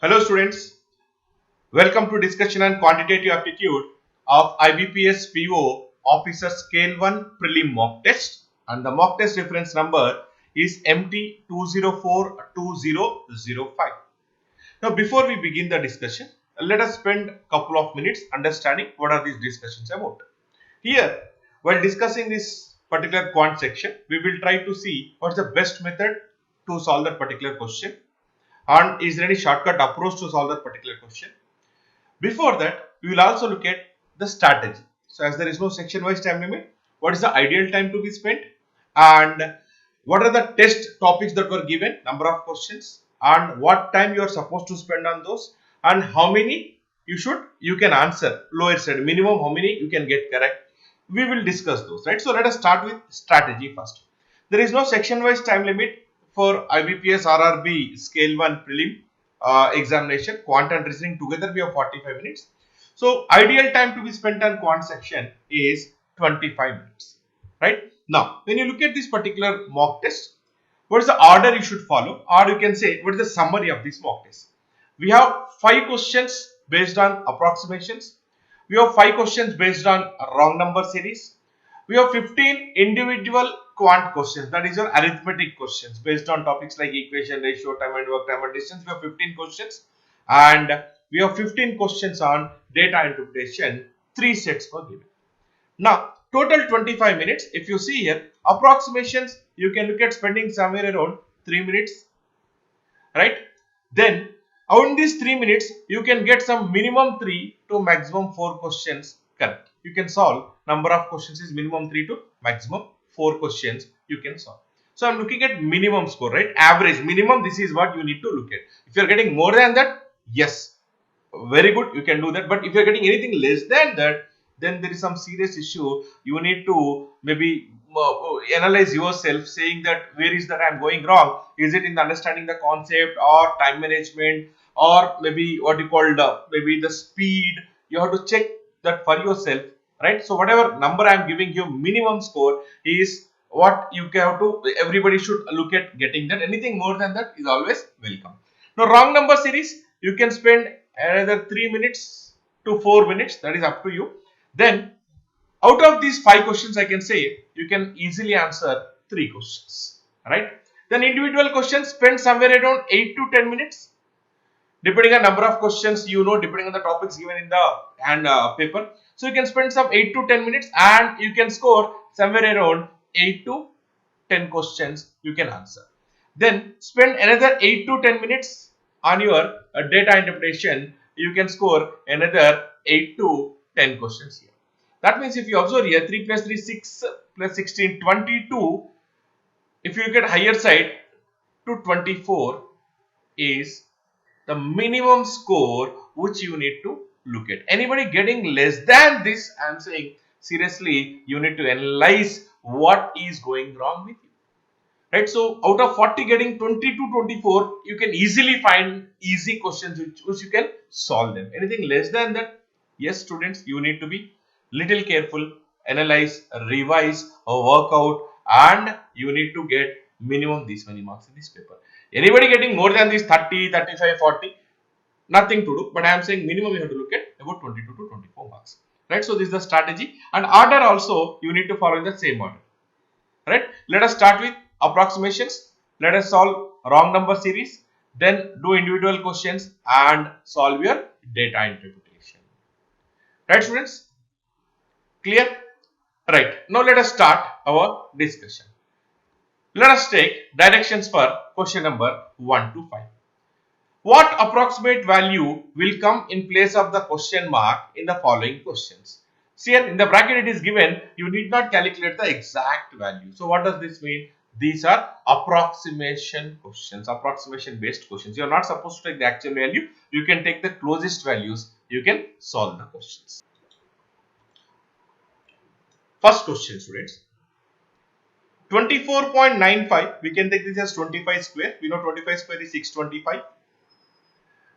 Hello students, welcome to discussion on quantitative aptitude of IBPS PO Officer Scale 1 Prelim mock test, and the mock test reference number is MT2042005. Now before we begin the discussion, let us spend a couple of minutes understanding what are these discussions about. Here, while discussing this particular quant section, we will try to see what is the best method to solve that particular question, and is there any shortcut approach to solve that particular question. Before that, we will also look at the strategy. So as there is no section wise time limit, what is the ideal time to be spent, and what are the test topics that were given, number of questions, and what time you are supposed to spend on those, and how many you can answer, lower side minimum how many you can get correct. We will discuss those, right? So let us start with strategy first. There is no section wise time limit for IBPS RRB scale 1 prelim examination. Quant and reasoning together we have 45 minutes. So ideal time to be spent on quant section is 25 minutes, right? Now when you look at this particular mock test, what is the order you should follow, or you can say what is the summary of this mock test. We have 5 questions based on approximations. We have 5 questions based on wrong number series. We have 15 individual quant questions, that is your arithmetic questions based on topics like equation, ratio, time and work, time and distance. We have 15 questions, and we have 15 questions on data interpretation. 3 sets were given. Now total 25 minutes. If you see here, approximations you can look at spending somewhere around 3 minutes, right? Then on these 3 minutes you can get some minimum 3 to maximum 4 questions correct. You can solve number of questions is minimum 3 to maximum 4 questions you can solve. So I'm looking at minimum score, right? Average minimum, this is what you need to look at. If you're getting more than that, yes, very good, you can do that. But if you're getting anything less than that, then there is some serious issue. You need to maybe analyze yourself, saying that where is that I'm going wrong. Is it in the understanding the concept, or time management, or maybe what you call maybe the speed. You have to check that for yourself, right? So whatever number I'm giving you, minimum score is what you have to, everybody should look at getting that. Anything more than that is always welcome. Now wrong number series, you can spend another 3 minutes to 4 minutes, that is up to you. Then out of these 5 questions, I can say you can easily answer 3 questions, right? Then individual questions, spend somewhere around 8 to 10 minutes depending on number of questions, depending on the topics given in the hand paper. So you can spend some 8 to 10 minutes, and you can score somewhere around 8 to 10 questions you can answer. Then spend another 8 to 10 minutes on your data interpretation. You can score another 8 to 10 questions here. That means if you observe here, 3 plus 3, 6 plus 16, 22. If you look at higher side, to 24 is the minimum score which you need to look at. Anybody getting less than this, I am saying seriously, you need to analyze what is going wrong with you, right? So out of 40 getting 20 to 24, you can easily find easy questions which you can solve them. Anything less than that, yes students, you need to be little careful, analyze, revise, work out, and you need to get minimum these many marks in this paper. Anybody getting more than these 30, 35, 40, nothing to do, but I am saying minimum you have to look at about 22 to 24 marks, right? So this is the strategy, and order also you need to follow in the same order, right? Let us start with approximations. Let us solve wrong number series, then do individual questions and solve your data interpretation, right students? Clear? Right, now let us start our discussion. Let us take directions for question number 1 to 5. What approximate value will come in place of the question mark in the following questions? See here in the bracket it is given, you need not calculate the exact value. So what does this mean? These are approximation questions, approximation based questions. You are not supposed to take the actual value. You can take the closest values. You can solve the questions. First question students. 24.95, we can take this as 25 square. We know 25 square is 625.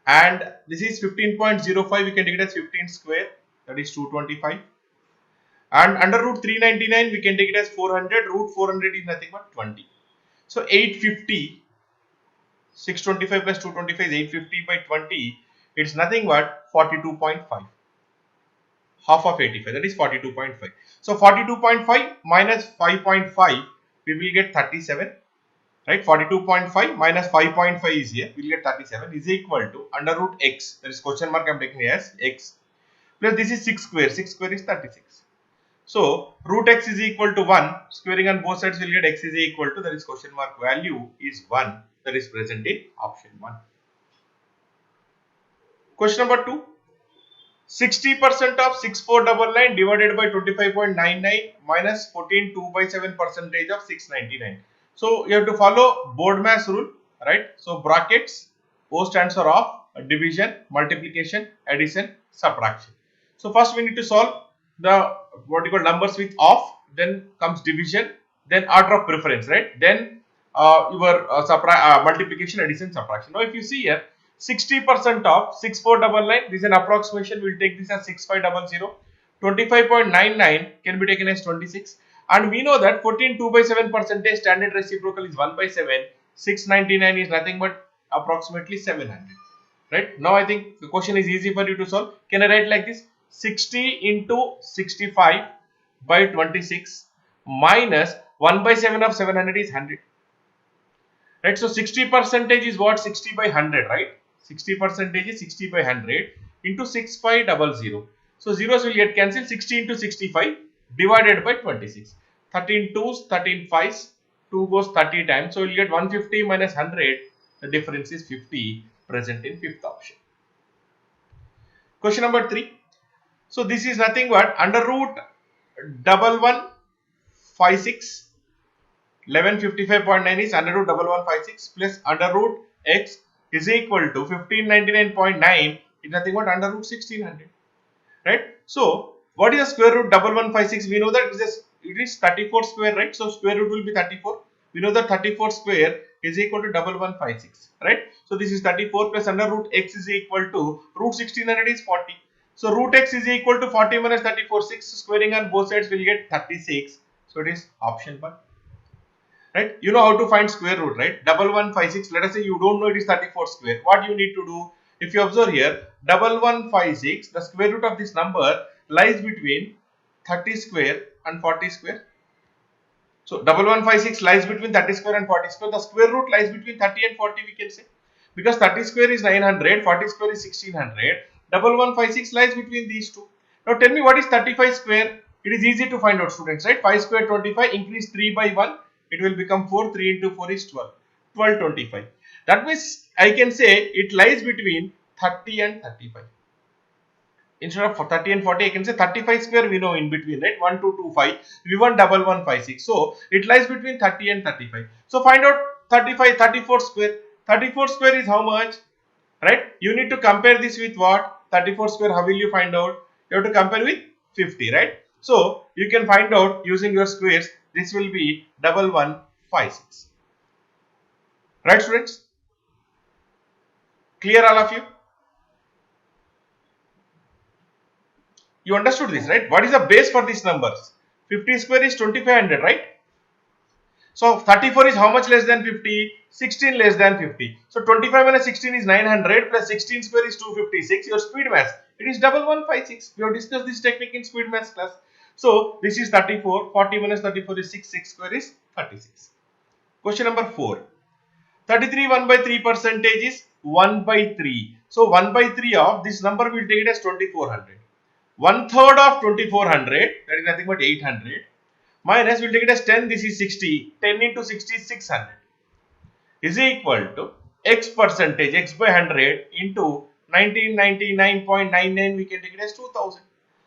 And this is 15.05, we can take it as 15 square, that is 225. And under root 399, we can take it as 400. Root 400 is nothing but 20. So 850 625 plus 225 is 850 by 20. It's nothing but 42.5. Half of 85, that is 42.5. So 42.5 minus 5.5, we will get 37. Right, 42.5 minus 5.5 is here, we will get 37 is equal to under root x, that is question mark I am taking as x, plus this is 6 square, 6 square is 36. So root x is equal to 1, squaring on both sides will get x is equal to, that is question mark value is 1, that is present in option 1. Question number 2, 60% of 6499 divided by 25.99 minus 14 2 by 7 percentage of 699. So you have to follow BODMAS rule, right? So brackets, O stands for of, division, multiplication, addition, subtraction. So first we need to solve the what you call numbers with of, then comes division, then order of preference, right? Then your multiplication, addition, subtraction. Now if you see here, 60% of 6499, this is an approximation, we will take this as 6500. 25.99 can be taken as 26, and we know that 14 2 by 7 percentage standard reciprocal is 1 by 7. 699 is nothing but approximately 700. Right, now I think the question is easy for you to solve. Can I write like this? 60 into 65 by 26 minus 1 by 7 of 700 is 100. Right, so 60 percentage is what? 60 by 100, right? 60 percentage is 60 by 100 into 6500. So zeros will get cancelled. 60 into 65 divided by 26. 13 2s, 13 5s, 2 goes 30 times. So we will get 150 minus 100. The difference is 50, present in fifth option. Question number 3. So this is nothing but under root 1156. 1155.9 is under root 1156 plus under root x is equal to 1599.9 is nothing but under root 1600. Right? So what is the square root 1156? We know that it is 34 square, right? So square root will be 34. We know that 34 square is equal to 1156, right? So this is 34 plus under root x is equal to root 1600 is 40. So root x is equal to 40 minus 34, 6 squaring on both sides will get 36. So it is option 1. Right? You know how to find square root, right? 1156. Let us say you don't know it is 34 square. What you need to do? If you observe here, 1156, the square root of this number lies between 30 square and 40 square. So 1156 lies between 30 square and 40 square. The square root lies between 30 and 40, we can say. Because 30 square is 900, 40 square is 1600. 1156 lies between these two. Now tell me what is 35 square? It is easy to find out, students, right? 5 square 25, increase 3 by 1. It will become 4, 3 into 4 is 12, 1225. That means I can say it lies between 30 and 35. Instead of 30 and 40, I can say 35 square we know in between, right? 1, 2, 2, 5. We want 1156. So it lies between 30 and 35. So find out 34 square. 34 square is how much? Right? You need to compare this with what? 34 square, how will you find out? You have to compare with 50, right? So you can find out using your squares. This will be 1156. Right, students? Clear, all of you? You understood this, right? What is the base for these numbers? 50 square is 2500, right? So 34 is how much less than 50? 16 less than 50. So 25 minus 16 is 900 plus 16 square is 256. Your speed mass, it is 1156. We have discussed this technique in speed mass class. So this is 34. 40 minus 34 is 6. 6 square is 36. Question number 4. 33 1 by 3 percentage is 1 by 3. So 1 by 3 of this number we will take it as 2400. 1/3 of 2400, that is nothing but 800. Minus, we will take it as 10, this is 60. 10 into 60 is 600. Is equal to x percentage, x by 100 into 1999.99, we can take it as 2000.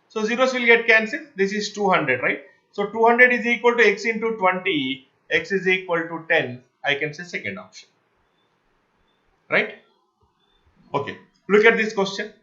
So zeros will get cancelled. This is 200, right? So 200 is equal to x into 20, x is equal to 10. I can say second option. Right? Okay. Look at this question.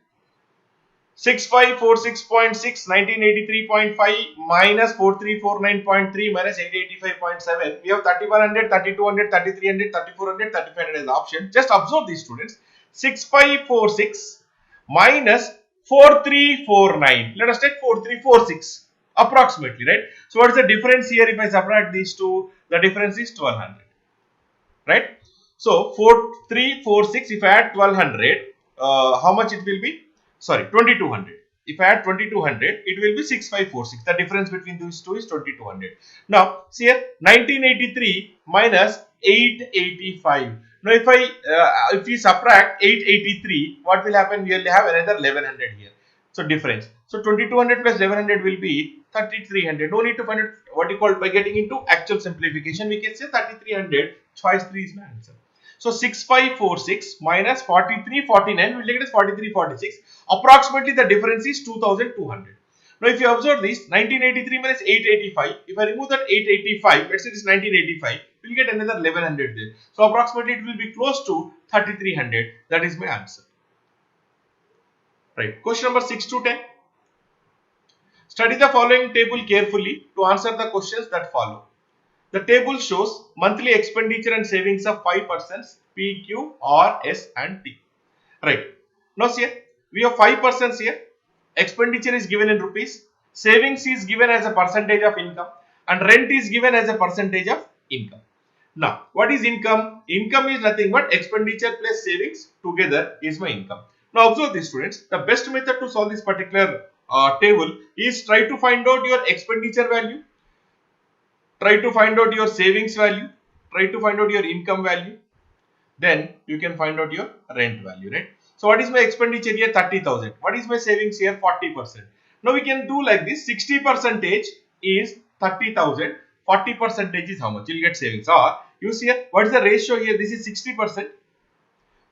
6546.6, 1983.5 minus 4349.3 minus 885.7. We have 3100, 3200, 3300, 3400, 3500 as the option. Just observe these, students. 6546 minus 4349. Let us take 4346 approximately, right? So what is the difference here? If I subtract these two, the difference is 1200, right? So 4346, if I add 1200, how much it will be? Sorry, 2200. If I add 2200, it will be 6546. The difference between these two is 2200. Now, see here, 1983 minus 885. Now, if we subtract 883, what will happen? We will have another 1100 here. So difference. So 2200 plus 1100 will be 3300. No need to find it what you call by getting into actual simplification. We can say 3300. Choice 3 is my answer. So 6546 minus 4349, we'll take it as 4346. Approximately the difference is 2200. Now if you observe this, 1983 minus 885, if I remove that 885, let's say this 1985, we'll get another 1100 there. So approximately it will be close to 3300. That is my answer. Right. Question number 6 to 10. Study the following table carefully to answer the questions that follow. The table shows monthly expenditure and savings of 5 persons P, Q, R, S and T. Right. Now see here, we have 5 persons here. Expenditure is given in rupees. Savings is given as a percentage of income. And rent is given as a percentage of income. Now, what is income? Income is nothing but expenditure plus savings together is my income. Now, observe this, students. The best method to solve this particular table is try to find out your expenditure value. Try to find out your savings value, try to find out your income value, then you can find out your rent value, right? So what is my expenditure here? 30,000. What is my savings here? 40%. Now we can do like this, 60% is 30,000, 40% is how much? You'll get savings. Or you see here, what is the ratio here? This is 60%.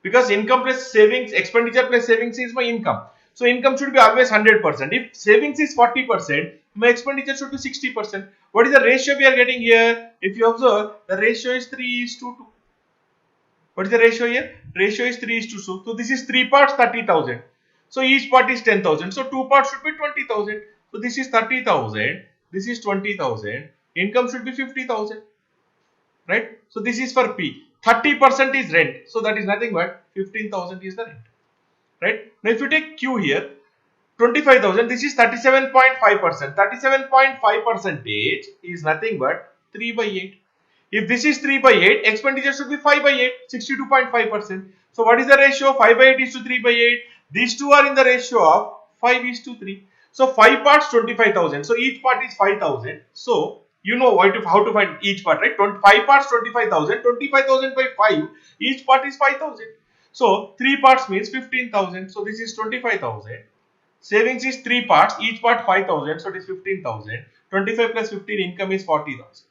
Because income plus savings, expenditure plus savings is my income. So income should be always 100%. If savings is 40%, my expenditure should be 60%. What is the ratio we are getting here? If you observe, the ratio is 3:2. What is the ratio here? Ratio is 3:2. So this is 3 parts, 30,000. So each part is 10,000. So 2 parts should be 20,000. So this is 30,000. This is 20,000. Income should be 50,000. Right? So this is for P. 30% is rent. So that is nothing but 15,000 is the rent. Right? Now if you take Q here, 25,000, this is 37.5%. 37.5% is nothing but 3 by 8. If this is 3 by 8, expenditure should be 5 by 8, 62.5%. So what is the ratio? 5 by 8 is to 3 by 8. These two are in the ratio of 5 is to 3. So 5 parts 25,000. So each part is 5,000. So you know how to find each part, right? 5 parts 25,000. 25,000 by 5. Each part is 5,000. So 3 parts means 15,000. So this is 25,000. Savings is 3 parts, each part 5,000, so it is 15,000. 25 plus 15 income is 40,000.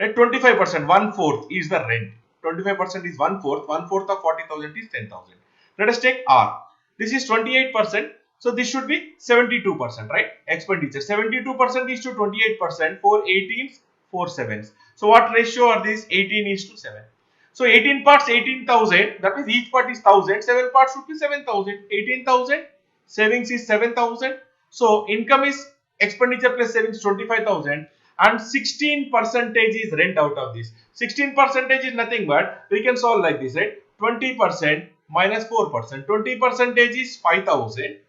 Right? 25%, 1/4 is the rent. 25% is 1/4. 1/4 of 40,000 is 10,000. Let us take R. This is 28%. So this should be 72%, right? Expenditure. 72% is to 28%. 4 18s, 4 7s. So what ratio are these? 18 is to 7. So 18 parts 18,000. That means each part is 1,000. 7 parts should be 7,000. 18,000. Savings is 7,000. So income is expenditure plus savings 25,000 and 16% is rent out of this. 16% is nothing but we can solve like this, right? 20% minus 4%. 20% is 5,000.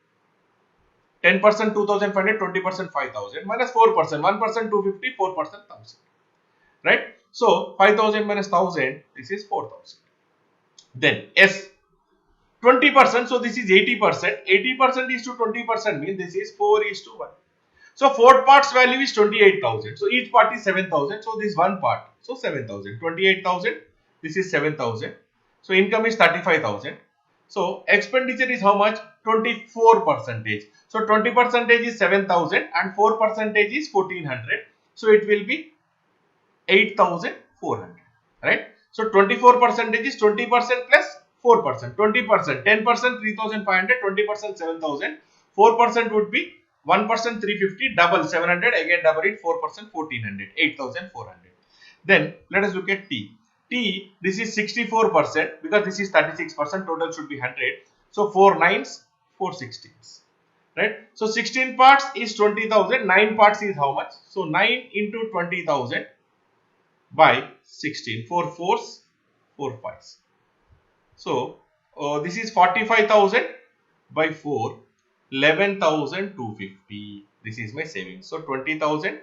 10% 2,500, 20% 5,000 minus 4%. 1% 250, 4% 1,000. Right? So 5,000 minus 1,000, this is 4,000. Then S. 20%, so this is 80%. 80% is to 20% means this is 4 is to 1. So 4 parts value is 28,000. So each part is 7,000. So this one part. So 7,000. 28,000. This is 7,000. So income is 35,000. So expenditure is how much? 24%. So 20% is 7,000 and 4% is 1,400. So it will be 8,400. Right? So 24% is 20% plus 4%, 20%, 10% 3,500, 20% 7,000, 4% would be 1% 350, double 700, again double it, 4% 1,400, 8,400. Then let us look at T. T, this is 64% because this is 36%, total should be 100. So 4 9s, 4 16s. Right? So 16 parts is 20,000, 9 parts is how much? So 9 into 20,000 by 16, 4 4s, 4 5s. So this is 45,000 by 4, 11,250. This is my savings. So 20,000,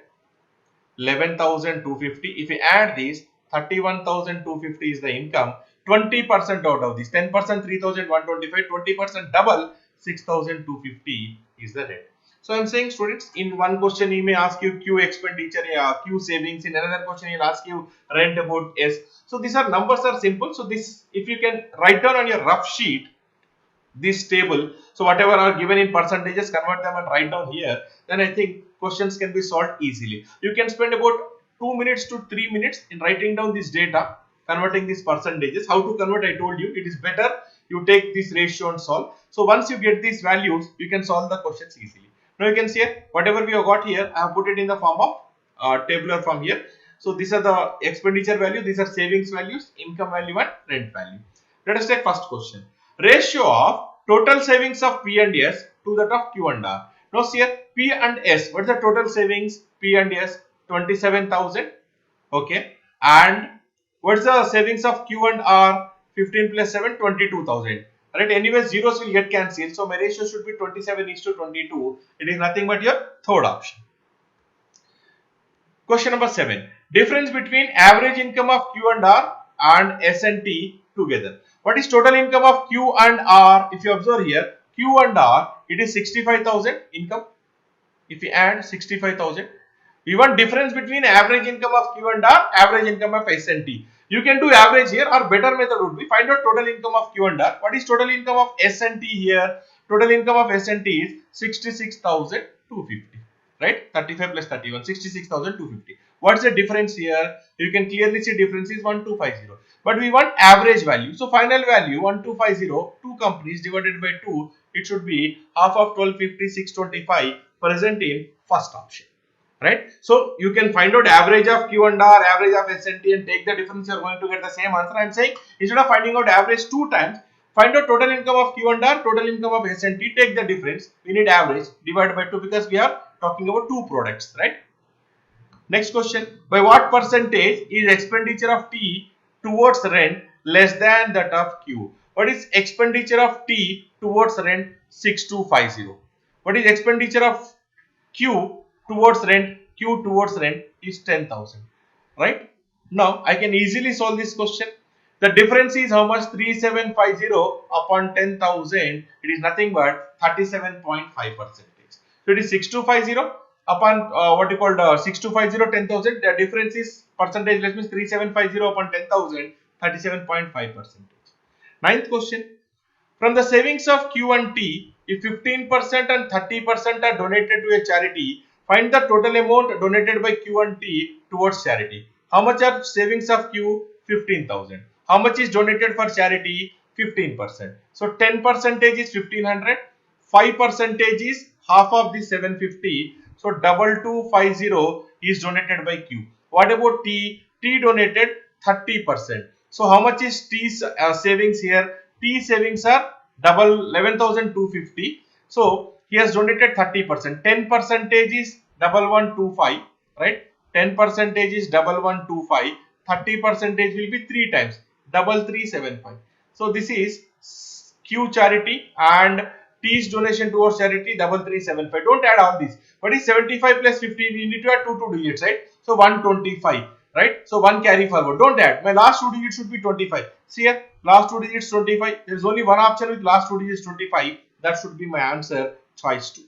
11,250. If we add these, 31,250 is the income. 20% out of this. 10% 3,125, 20% double 6,250 is the rent. So I am saying, students, in one question he may ask you Q expenditure, Q savings. In another question he will ask you rent about S. So these are numbers are simple. So this, if you can write down on your rough sheet this table, so whatever are given in percentages, convert them and write down here, then I think questions can be solved easily. You can spend about 2 minutes to 3 minutes in writing down this data, converting these percentages. How to convert, I told you, it is better you take this ratio and solve. So once you get these values, you can solve the questions easily. Now you can see here, whatever we have got here, I have put it in the form of tabular form here. So these are the expenditure value, these are savings values, income value and rent value. Let us take first question. Ratio of total savings of P and S to that of Q and R. Now see here, P and S, what is the total savings? P and S, 27,000. Okay. And what is the savings of Q and R? 15 plus 7, 22,000. Right, anyway zeros will get cancelled, so my ratio should be 27:22. It is nothing but your third option. Question number 7. Difference between average income of Q and R and S and T together. What is total income of Q and R? If you observe here, Q and R, it is 65,000 income. If we add 65,000, we want difference between average income of Q and R, average income of S and T. You can do average here, or better method would be find out total income of Q and R. What is total income of S and T here? Total income of S and T is 66,250. Right? 35 plus 31, 66,250. What's the difference here? You can clearly see difference is 1250. But we want average value. So final value 1250, 2 companies divided by 2, it should be half of 1250, 625 present in first option. Right? So you can find out average of Q and R, average of S and T and take the difference, you are going to get the same answer. I am saying instead of finding out average 2 times, find out total income of Q and R, total income of S and T, take the difference. We need average, divide by 2 because we are talking about 2 products, right? Next question, by what percentage is expenditure of T towards rent less than that of Q? What is expenditure of T towards rent? 6250. What is expenditure of Q towards rent? Q towards rent is 10,000, right? Now I can easily solve this question. The difference is how much? 3750 upon 10,000. It is nothing but 37.5%. So it is 6250 upon what you call 6250 10,000. The difference is percentage, that means 3750 upon 10,000, 37.5%. Ninth question. From the savings of Q and T, if 15% and 30% are donated to a charity, find the total amount donated by Q and T towards charity. How much are savings of Q? 15,000. How much is donated for charity? 15%. So 10% is 1500. 5% is half of the 750. So 2250 is donated by Q. What about T? T donated 30%. So how much is T's savings here? T savings are 11,250. So he has donated 30%. 10% is 1125, right? 10% is 1125. 30% will be 3 times 3375. So this is Q charity and T's donation towards charity 3375. Don't add all these. What is 75 plus 50? We need to add 2 digits, right? So 125, right? So 1 carry forward. Don't add. My last 2 digits should be 25. See here, last 2 digits 25. There is only one option with last 2 digits 25. That should be my answer, choice 2.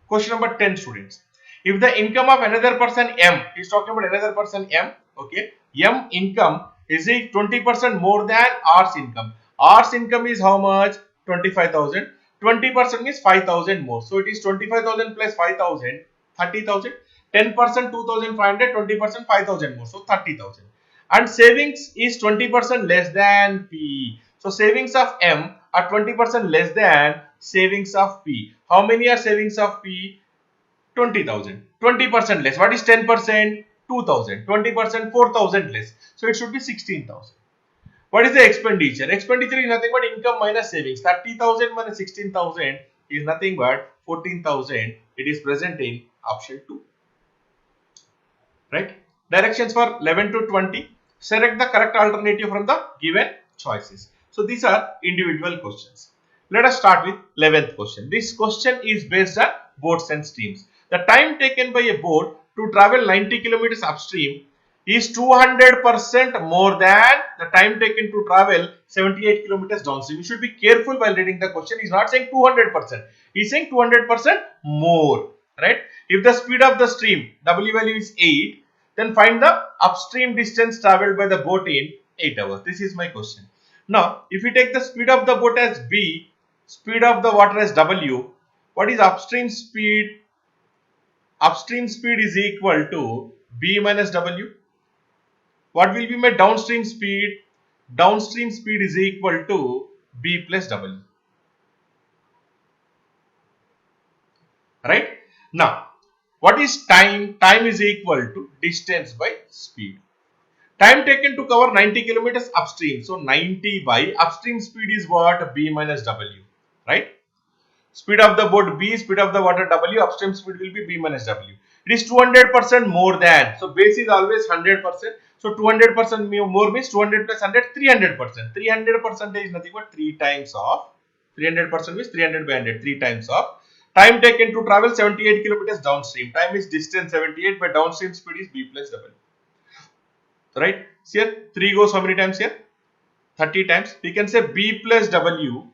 Question number 10, students. If the income of another person M, is talking about another person M, okay, M income is 20% more than R's income. R's income is how much? 25,000. 20% means 5,000 more. So it is 25,000 plus 5,000, 30,000. 10% 2,500, 20% 5,000 more. So 30,000. And savings is 20% less than P. So savings of M are 20% less than savings of P. How many are savings of P? 20,000. 20% less. What is 10%? 2,000. 20% 4,000 less. So it should be 16,000. What is the expenditure? Expenditure is nothing but income minus savings. 30,000 minus 16,000 is nothing but 14,000. It is present in option 2. Right? Directions for 11 to 20. Select the correct alternative from the given choices. So these are individual questions. Let us start with 11th question. This question is based on boats and streams. The time taken by a boat to travel 90 kilometers upstream is 200% more than the time taken to travel 78 kilometers downstream. You should be careful while reading the question. He's not saying 200%. He's saying 200% more, right? If the speed of the stream W value is 8, then find the upstream distance traveled by the boat in 8 hours. This is my question. Now, if we take the speed of the boat as B, speed of the water as W, what is upstream speed? Upstream speed is equal to B minus W. What will be my downstream speed? Downstream speed is equal to B plus W. Right? Now, what is time? Time is equal to distance by speed. Time taken to cover 90 kilometers upstream. So, 90 by upstream speed is what? B minus W. Right? Speed of the boat B, speed of the water W, upstream speed will be B minus W. It is 200% more than. So, base is always 100%. So, 200% more means 200 plus 100, 300%. 300% is nothing but 3 times of. 300% means 300 by 100, 3 times of. Time taken to travel 78 kilometers downstream. Time is distance 78, but downstream speed is B plus W. Right? See here, 3 goes how many times here? 30 times. We can say B plus W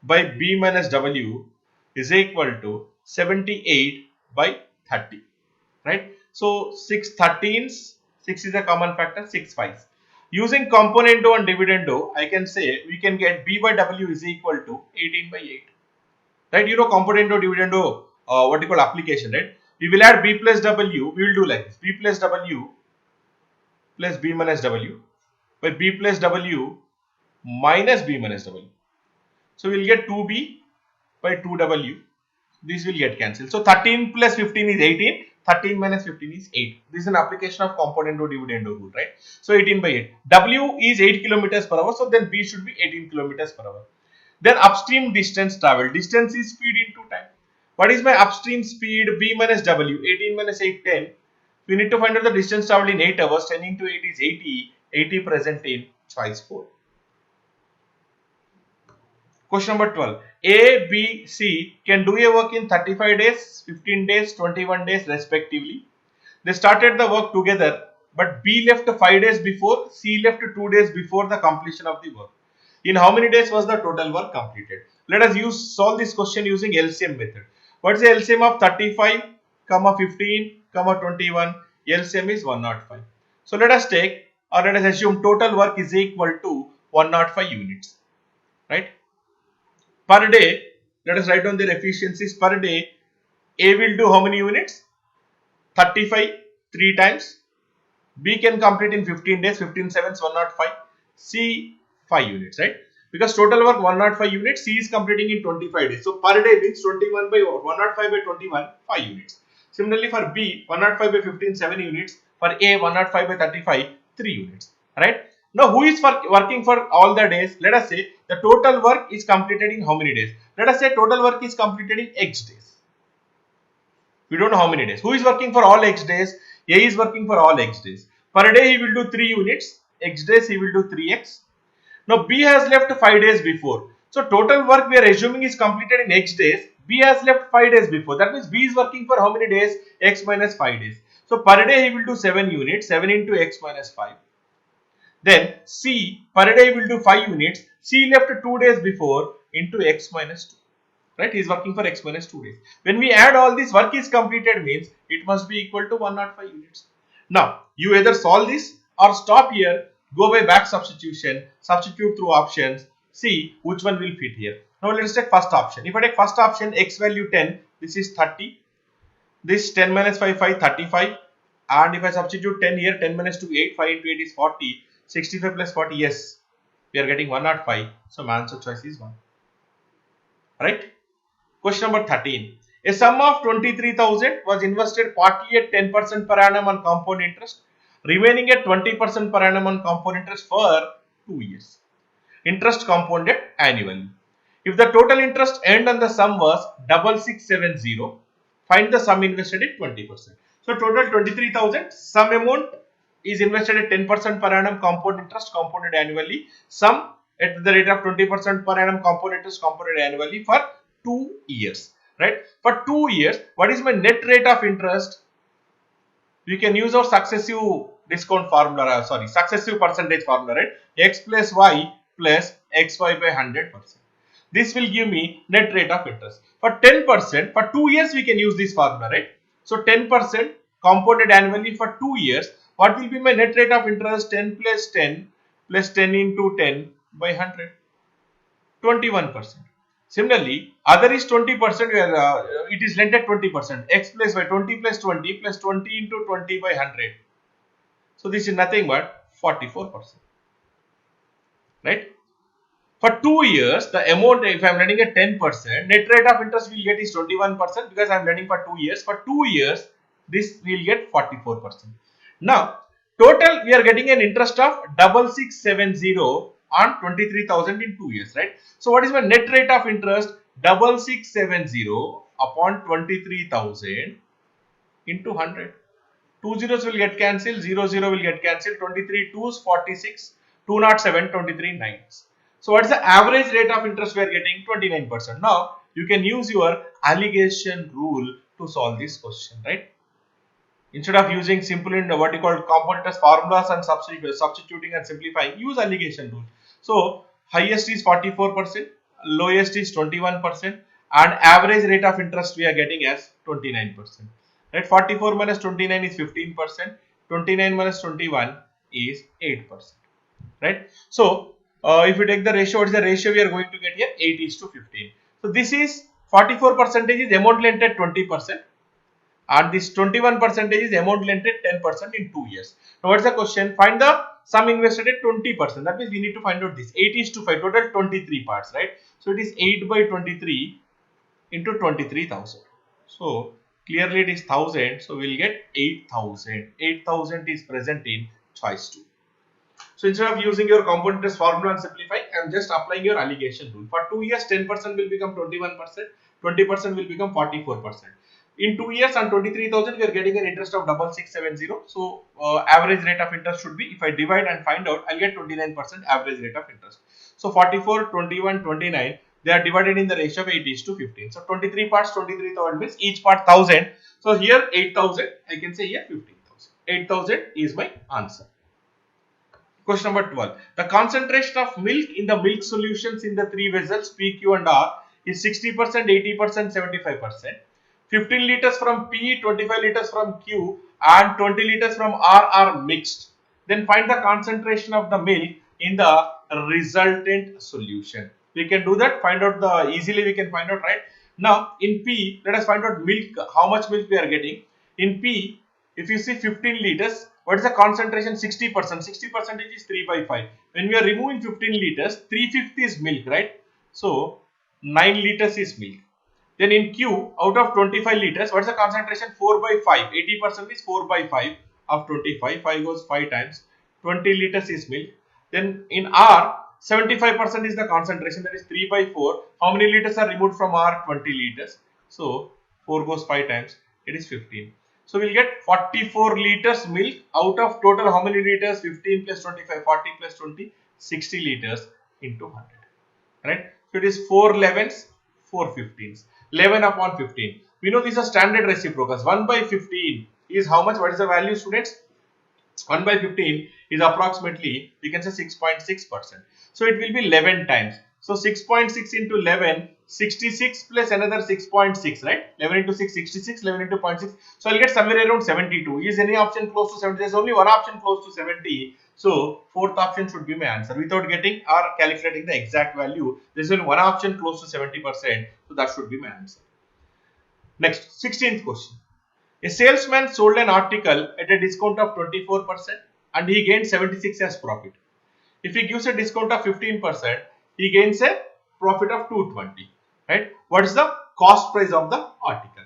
by B minus W is equal to 78 by 30. Right? So 6 13s, 6 is a common factor, 6 5s. Using componendo and dividendo, I can say we can get B by W is equal to 18 by 8. Right? You know componendo, dividendo, what you call application, right? We will add B plus W, we will do like this. B plus W plus B minus W by B plus W minus B minus W. So we will get 2B by 2W. This will get cancelled. So 13 plus 15 is 18. 13 minus 15 is 8. This is an application of componendo dividendo rule, right? So 18 by 8. W is 8 kilometers per hour. So then B should be 18 kilometers per hour. Then upstream distance travel. Distance is speed into time. What is my upstream speed? B minus W. 18 minus 8, 10. We need to find out the distance traveled in 8 hours. 10 into 8 is 80. 80 present in choice 4. Question number 12. A, B, C can do a work in 35 days, 15 days, 21 days respectively. They started the work together, but B left 5 days before, C left 2 days before the completion of the work. In how many days was the total work completed? Let us solve this question using LCM method. What is the LCM of 35, 15, 21? LCM is 105. So let us take, or let us assume total work is equal to 105 units. Right? Per day, let us write down their efficiencies per day. A will do how many units? 35, 3 times. B can complete in 15 days, 15 sevens, 105. C, 5 units, right? Because total work 105 units, C is completing in 25 days. So per day means 21 by 105 by 21, 5 units. Similarly for B, 105 by 15, 7 units. For A, 105 by 35, 3 units, right? Now, who is working for all the days? Let us say the total work is completed in how many days? Let us say total work is completed in X days. We don't know how many days. Who is working for all X days? A is working for all X days. Per day he will do 3 units. X days he will do 3X. Now, B has left 5 days before. So, total work we are assuming is completed in X days. B has left 5 days before. That means B is working for how many days? X minus 5 days. So, per day he will do 7 units. 7 into X minus 5. Then C, per day will do 5 units. C left 2 days before into X minus 2. Right? He is working for X minus 2 days. When we add all this, work is completed means it must be equal to 105 units. Now, you either solve this or stop here, go by back substitution, substitute through options, see which one will fit here. Now, let us take first option. If I take first option, X value 10, this is 30. This 10 minus 5, 35. And if I substitute 10 here, 10 minus 2, 8, 5 into 8 is 40. 65 plus 40, yes, we are getting 105. So, my answer choice is 1. Right? Question number 13. A sum of 23,000 was invested partly at 10% per annum on compound interest, remaining at 20% per annum on compound interest for 2 years. Interest compounded annually. If the total interest earned on the sum was 6670, find the sum invested at 20%. So, total 23,000, some amount is invested at 10% per annum compound interest compounded annually. Sum at the rate of 20% per annum compound interest compounded annually for 2 years. Right? For 2 years, what is my net rate of interest? We can use our successive discount formula, successive percentage formula, right? X plus Y plus XY by 100%. This will give me net rate of interest. For 10%, for 2 years we can use this formula, right? So 10% compounded annually for 2 years. What will be my net rate of interest? 10 plus 10 plus 10 into 10 by 100. 21%. Similarly, other is 20% where it is lent at 20%. X plus Y 20 plus 20 plus 20 into 20 by 100. So this is nothing but 44%. Right? For 2 years, the amount, if I am lending at 10%, net rate of interest we will get is 21% because I am lending for 2 years. For 2 years, this we will get 44%. Now, total we are getting an interest of 6670 on 23,000 in 2 years, right? So, what is my net rate of interest? 6670 upon 23,000 into 100. 2 zeros will get cancelled, 0 will get cancelled, 23 2s 46, 207, 23 9s. So what is the average rate of interest we are getting? 29%. Now you can use your alligation rule to solve this question, right? Instead of using simple in what you call compound interest formulas and substituting and simplifying, use alligation rule. So highest is 44%, lowest is 21%, and average rate of interest we are getting as 29%. Right? 44 minus 29 is 15%, 29 minus 21 is 8%. Right? So if you take the ratio, what is the ratio we are going to get here? 8 is to 15. So this is 44% is amount lent at 20%. And this 21% is amount lent at 10% in 2 years. Now what is the question? Find the sum invested at 20%. That means we need to find out this. 8 is to 5, total 23 parts, right? So it is 8 by 23 into 23,000. So clearly it is 1000. So we will get 8,000. 8,000 is present in choice 2. So instead of using your compound interest formula and simplifying, I am just applying your alligation rule. For 2 years, 10% will become 21%, 20% will become 44%. In 2 years on 23,000, we are getting an interest of 6670. So average rate of interest should be, if I divide and find out, I'll get 29% average rate of interest. So 44, 21, 29, they are divided in the ratio of 8 is to 15. So 23 parts, 23,000 means each part 1000. So here 8,000, I can say here 15,000. 8,000 is my answer. Question number 12. The concentration of milk in the milk solutions in the three vessels P, Q and R is 60%, 80%, 75%. 15 liters from P, 25 liters from Q and 20 liters from R are mixed. Then find the concentration of the milk in the resultant solution. We can do that, find out the, easily we can find out, right? Now in P, let us find out milk, how much milk we are getting. In P, if you see 15 liters, what is the concentration? 60%. 60% is 3 by 5. When we are removing 15 liters, 3/5 is milk, right? So 9 liters is milk. Then in Q, out of 25 liters, what is the concentration? 4 by 5. 80% is 4 by 5 of 25. 5 goes 5 times. 20 liters is milk. Then in R, 75% is the concentration, that is 3 by 4. How many liters are removed from R? 20 liters. So 4 goes 5 times. It is 15. So we'll get 44 liters milk out of total how many liters? 15 plus 25, 40 plus 20, 60 liters into 100. Right? So it is 4 11s, 4 15s. 11 upon 15. We know these are standard reciprocals. 1 by 15 is how much? What is the value, students? 1 by 15 is approximately, we can say 6.6%. So it will be 11 times. So 6.6 into 11, 66 plus another 6.6, right? 11 into 6, 66, 11 into 0.6. So I'll get somewhere around 72. Is any option close to 70? There's only one option close to 70. So fourth option should be my answer. Without getting or calculating the exact value, there's only one option close to 70%. So that should be my answer. Next, 16th question. A salesman sold an article at a discount of 24% and he gained 76 as profit. If he gives a discount of 15%, he gains a profit of 220. Right? What is the cost price of the article?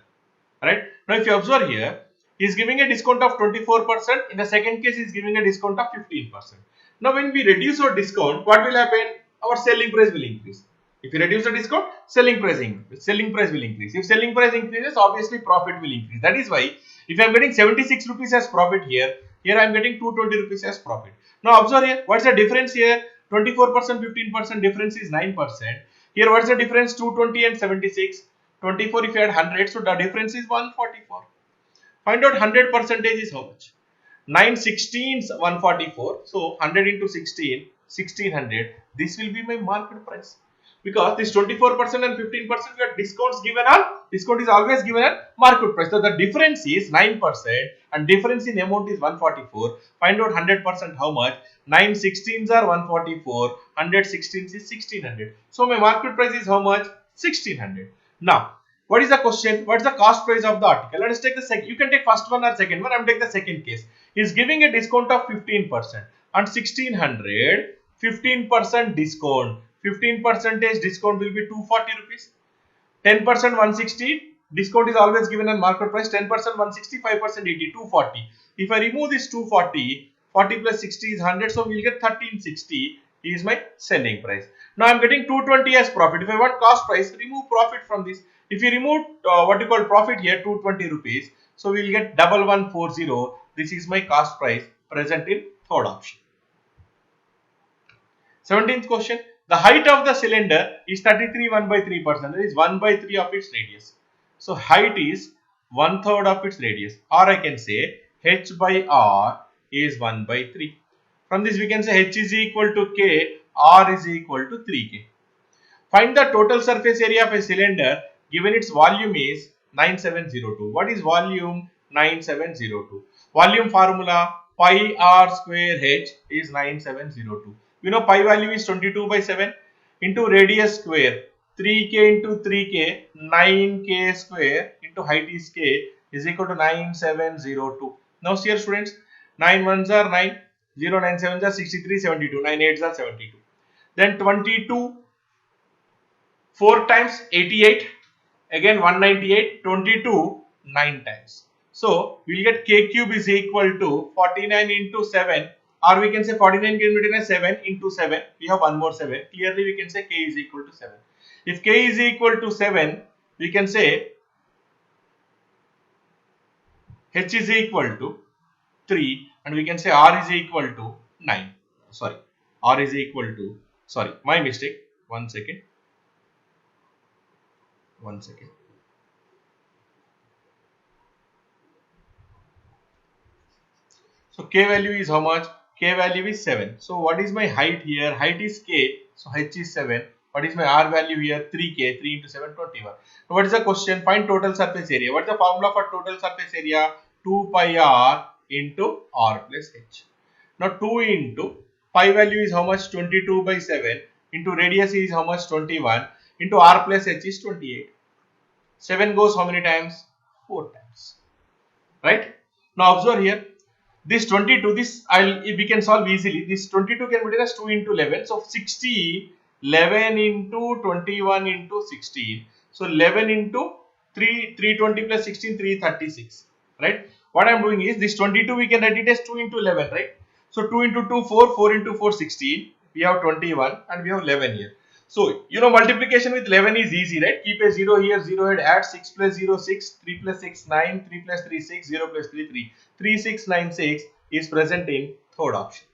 Right? Now, if you observe here, he is giving a discount of 24%. In the second case, he is giving a discount of 15%. Now, when we reduce our discount, what will happen? Our selling price will increase. If you reduce the discount, selling price will increase. If selling price increases, obviously profit will increase. That is why if I am getting 76 rupees as profit here I am getting 220 rupees as profit. Now observe here, what is the difference here? 24%, 15% difference is 9%. Here what is the difference? 220 and 76. 24 if you add 100, so the difference is 144. Find out 100% is how much? 9 16s 144. So 100 into 16, 1600. This will be my market price. Because this 24% and 15% we have discounts given on, discount is always given at market price. So the difference is 9% and difference in amount is 144. Find out 100% how much. 9 16s are 144, 100 16s is 1600. So my market price is how much? 1600. Now, what is the question? What is the cost price of the article? Let us take the second. You can take first one or second one. I am taking the second case. He is giving a discount of 15% on 1600. 15% discount. 15% discount will be 240 rupees. 10% 160. Discount is always given on market price. 10% 160, 5% 80, 240. If I remove this 240, 40 plus 60 is 100. So we will get 1360 is my selling price. Now I am getting 220 as profit. If I want cost price, remove profit from this. If you remove what you call profit here, 220 rupees. So we will get 1140. This is my cost price present in third option. 17th question. The height of the cylinder is 33 1 by 3%. That is 1 by 3 of its radius. So height is 1/3 of its radius. Or I can say h by r is 1 by 3. From this we can say h is equal to k, r is equal to 3k. Find the total surface area of a cylinder given its volume is 9702. What is volume? 9702. Volume formula pi r square h is 9702. You know pi value is 22 by 7 into radius square 3k into 3k 9k square into height is k is equal to 9702. Now see here students, 9 ones are 9, 0 9 sevens are 63, 72, 9 eights are 72. Then 22 4 times 88, again 198, 22 9 times. So we will get k cube is equal to 49 into 7, or we can say 49 can be written as 7 into 7. We have one more 7. Clearly we can say k is equal to 7. If k is equal to 7, we can say h is equal to 3 and we can say r is equal to 9. Sorry, r is equal to, sorry, my mistake. One second. So k value is how much? K value is 7. So what is my height here? Height is k. So h is 7. What is my r value here? 3k. 3 into 7, 21. Now what is the question? Find total surface area. What is the formula for total surface area? 2 pi r into r plus h. Now 2 into pi value is how much? 22 by 7 into radius is how much? 21 into r plus h is 28. 7 goes how many times? 4 times. Right? Now observe here. This 22, this we can solve easily. This 22 can be written as 2 into 11. So 60, 11 into 21 into 16. So 11 into 320 plus 16, 336. Right? What I am doing is this 22 we can write it as 2 into 11. Right? So 2 into 2, 4, 4 into 4, 16. We have 21 and we have 11 here. So, you know, multiplication with 11 is easy, right? Keep a 0 here, 0 head, add 6 plus 0, 6, 3 plus 6, 9, 3 plus 3, 6, 0 plus 3, 3. 3696 is present in third option.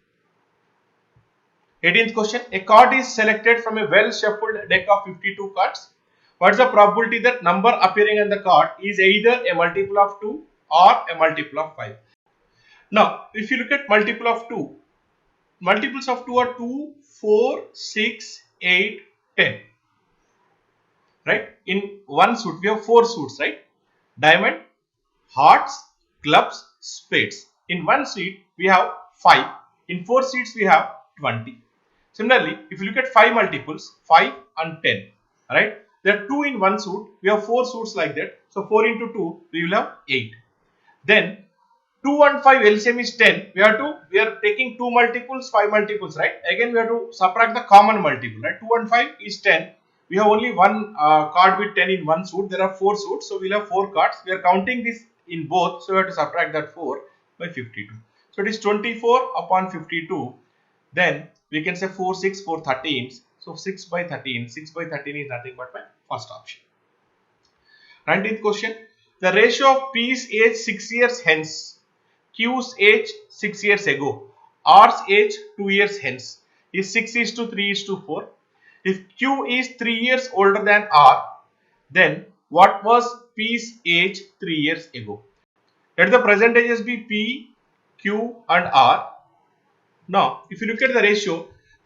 18th question. A card is selected from a well shuffled deck of 52 cards. What is the probability that number appearing on the card is either a multiple of 2 or a multiple of 5? Now, if you look at multiple of 2, multiples of 2 are 2, 4, 6, 8, 10. Right? In one suit, we have 4 suits, right? Diamond, hearts, clubs, spades. In one suit, we have 5. In 4 suits, we have 20. Similarly, if you look at 5 multiples, 5 and 10. Right? There are 2 in one suit. We have 4 suits like that. So 4 into 2, we will have 8. Then 2 and 5 LCM is 10. We are taking 2 multiples, 5 multiples, right? Again, we have to subtract the common multiple, right? 2 and 5 is 10. We have only one card with 10 in one suit. There are 4 suits, so we'll have 4 cards. We are counting this in both, so we have to subtract that 4 by 52. So it is 24 upon 52. Then we can say 4, 6, 4, 13. So 6 by 13. 6 by 13 is nothing but my first option. 19th question. The ratio of P's age 6 years hence, Q's age 6 years ago, R's age 2 years hence is 6:3:4. If Q is 3 years older than R, then what was P's age 3 years ago? Let the percentages be P, Q and R. Now, if you look at the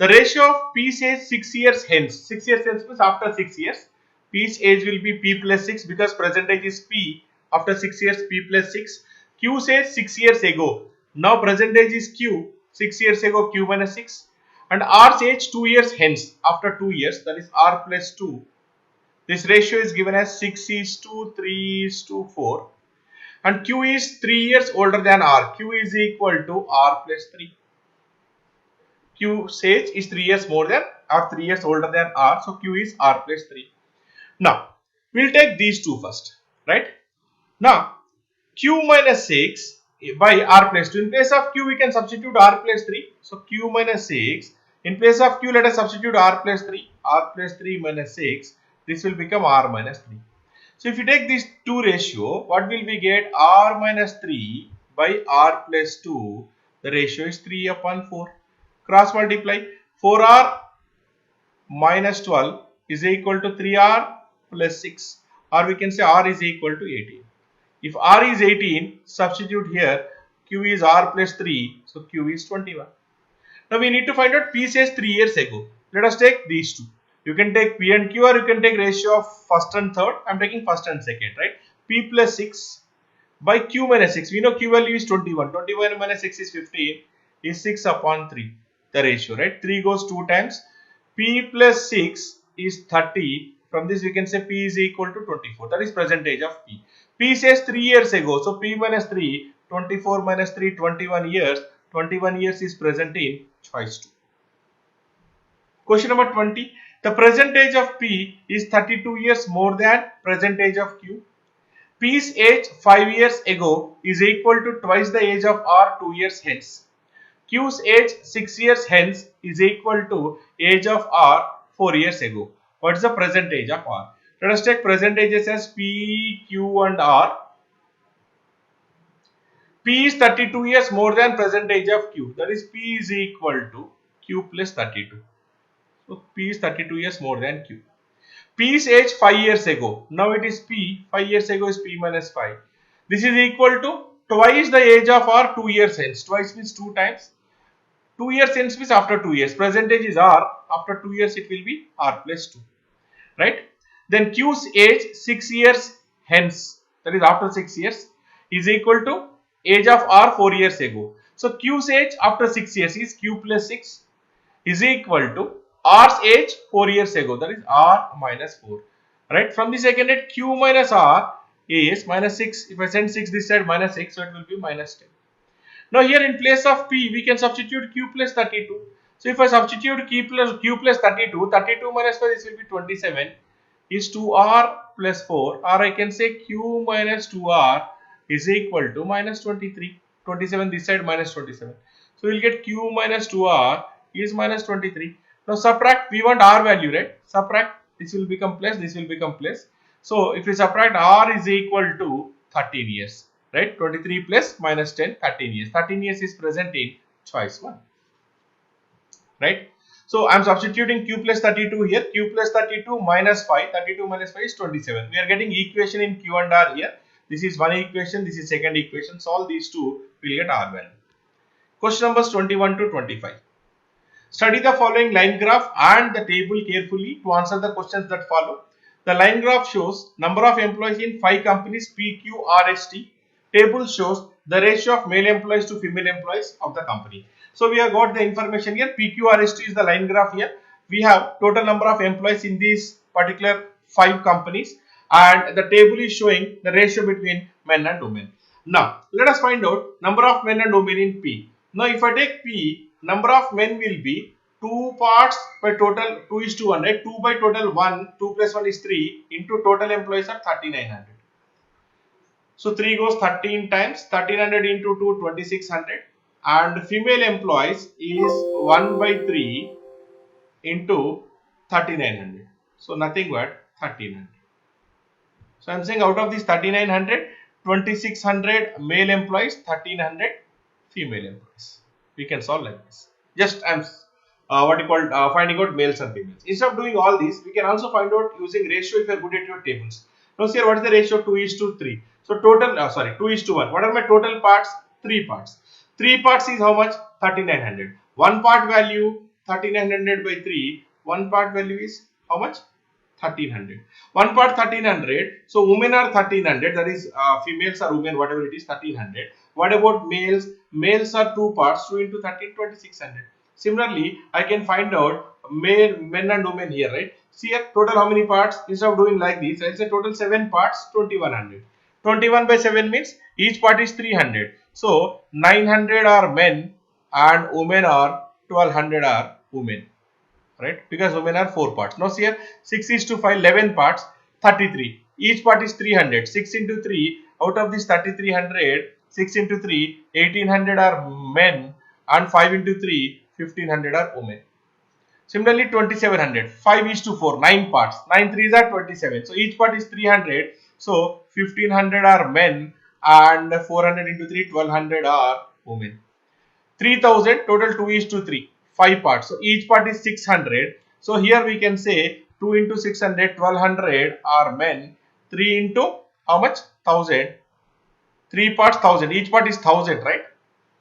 ratio of P's age 6 years hence. 6 years hence means after 6 years. P's age will be P plus 6 because present age is P. After 6 years, P plus 6. Q's age 6 years ago. Now present age is Q. 6 years ago, Q minus 6. And R's age 2 years hence. After 2 years, that is R plus 2. This ratio is given as 6 is to 3 is to 4. And Q is 3 years older than R. Q is equal to R plus 3. Q's age is 3 years more than or 3 years older than R. So Q is R plus 3. Now, we'll take these two first. Right? Now, Q minus 6 by R plus 2. In place of Q, we can substitute R plus 3. So, Q minus 6. In place of Q, let us substitute R plus 3. R plus 3 minus 6. This will become R minus 3. So, if you take these two ratio, what will we get? R minus 3 by R plus 2. The ratio is 3 upon 4. Cross multiply. 4R minus 12 is equal to 3R plus 6. Or we can say R is equal to 18. If R is 18, substitute here, Q is R plus 3, so Q is 21. Now we need to find out P says 3 years ago. Let us take these two. You can take P and Q or you can take ratio of first and third. I am taking first and second, right? P plus 6 by Q minus 6. We know Q value is 21. 21 minus 6 is 15, is 6 upon 3. The ratio, right? 3 goes 2 times. P plus 6 is 30. From this we can say P is equal to 24. That is present age of P. P says 3 years ago. So P minus 3, 24 minus 3, 21 years. 21 years is present in choice 2. Question number 20. The present age of P is 32 years more than present age of Q. P's age 5 years ago is equal to twice the age of R 2 years hence. Q's age 6 years hence is equal to age of R 4 years ago. What is the present age of R? Let us take present ages as P, Q and R. P is 32 years more than present age of Q. That is P is equal to Q plus 32. So P is 32 years more than Q. P's age 5 years ago. Now it is P. 5 years ago is P minus 5. This is equal to twice the age of R 2 years hence. Twice means 2 times. 2 years hence means after 2 years. Present age is R. After 2 years it will be R plus 2. Right? Then Q's age 6 years hence, that is after 6 years, is equal to age of R 4 years ago. So Q's age after 6 years is Q plus 6 is equal to R's age 4 years ago, that is R minus 4. Right? From the second at Q minus R is minus 6. If I send 6 this side, minus 6, so it will be minus 10. Now here in place of P, we can substitute Q plus 32. So if I substitute Q plus 32, 32 minus 5, this will be 27. Is 2R plus 4, or I can say Q minus 2R is equal to minus 23. 27 this side, minus 27. So we will get Q minus 2R is minus 23. Now subtract, we want R value, right? Subtract, this will become plus, this will become plus. So if we subtract, R is equal to 13 years, right? 23 plus minus 10, 13 years. 13 years is present in choice 1, right? So I am substituting Q plus 32 here. Q plus 32 minus 5. 32 minus 5 is 27. We are getting equation in Q and R here. This is one equation. This is second equation. Solve these two. We will get R value. Question numbers 21 to 25. Study the following line graph and the table carefully to answer the questions that follow. The line graph shows number of employees in 5 companies PQRST. Table shows the ratio of male employees to female employees of the company. So we have got the information here. PQRST is the line graph here. We have total number of employees in these particular 5 companies, and the table is showing the ratio between men and women. Now let us find out number of men and women in P. Now if I take P, number of men will be 2 parts by total 2 is to 1, right? 2 by total 1, 2 plus 1 is 3 into total employees are 3900. So 3 goes 13 times, 1300 into 2, 2600. And female employees is 1 by 3 into 3900. So nothing but 1300. So I am saying out of these 3900, 2600 male employees, 1300 female employees. We can solve like this. Just I am finding out males and females. Instead of doing all these, we can also find out using ratio if you are good at your tables. Now here what is the ratio? 2 is to 3. So total 2 is to 1. What are my total parts? 3 parts. 3 parts is how much? 3900. 1 part value 3900 by 3. 1 part value is how much? 1300. 1 part 1300. So women are 1300. That is females or women, whatever it is, 1300. What about males? Males are 2 parts. 2 into 13, 2600. Similarly, I can find out men and women here, right? See here, total how many parts? Instead of doing like this, I'll say total 7 parts, 2100. 21 by 7 means each part is 300. So 900 are men and women are 1200 are women, right? Because women are 4 parts. Now see here, 6 is to 5, 11 parts, 33. Each part is 300. 6 into 3, out of this 3300, 6 into 3, 1800 are men and 5 into 3, 1500 are women. Similarly, 2700, 5 is to 4, 9 parts, 9 threes are 27. So each part is 300. So 1500 are men and 400 into 3, 1200 are women. 3000, total 2 is to 3, 5 parts. So each part is 600. So here we can say 2 into 600, 1200 are men. 3 into how much? 1000. 3 parts 1000. Each part is 1000, right?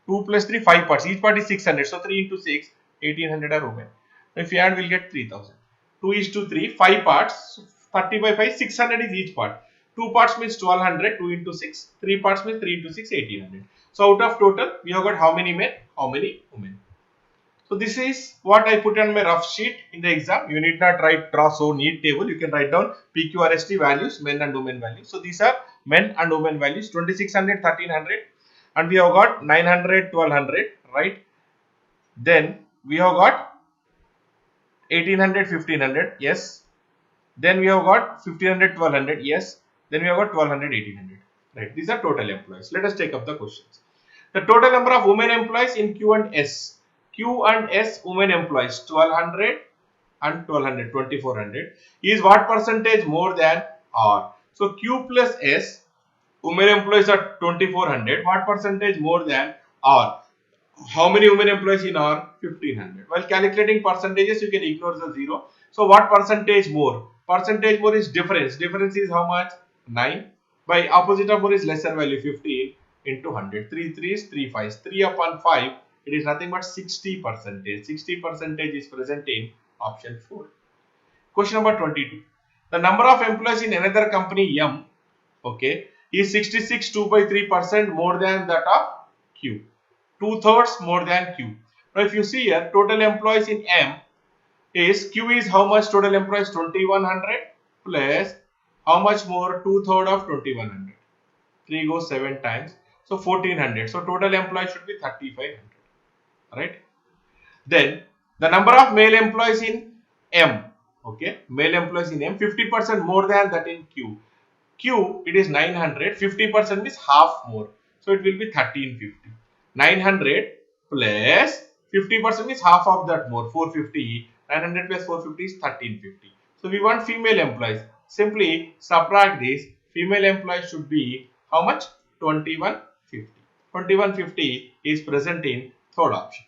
2 plus 3, 5 parts. Each part is 600. So 3 into 6, 1800 are women. If you add, we'll get 3000. 2 is to 3, 5 parts. So 30 by 5, 600 is each part. 2 parts means 1200, 2 into 6. 3 parts means 3 into 6, 1800. So out of total, we have got how many men, how many women. So this is what I put on my rough sheet in the exam. You need not draw so neat table. You can write down PQRST values, men and women values. So these are men and women values, 2600, 1300, and we have got 900, 1200, right? Then we have got 1800, 1500, yes. Then we have got 1500, 1200, yes. Then we have got 1200, 1800, right? These are total employees. Let us take up the questions. The total number of women employees in Q and S. Q and S women employees 1200 and 1200, 2400 is what percentage more than R? So Q plus S women employees are 2400. What percentage more than R? How many women employees in R? 1500. While calculating percentages, you can ignore the 0. So what percentage more? Percentage more is difference. Difference is how much? 9. By opposite of more is lesser value 15 into 100. 3 3s, 3 5s. 3 upon 5, it is nothing but 60 percentage. 60 percentage is present in option 4. Question number 22. The number of employees in another company M, okay, is 66 2 by 3% more than that of Q. 2/3 more than Q. Now if you see here, total employees in M is Q is how much? Total employees 2100 plus how much more? 2/3 of 2100. 3 goes 7 times. So 1400. So total employees should be 3500. Right? Then the number of male employees in M. Okay, male employees in M 50% more than that in Q. Q it is 900. 50% means half more. So it will be 1350. 900 plus 50% is half of that more, 450. 900 plus 450 is 1350. So we want female employees. Simply subtract this. Female employees should be how much? 2150. 2150 is present in third option.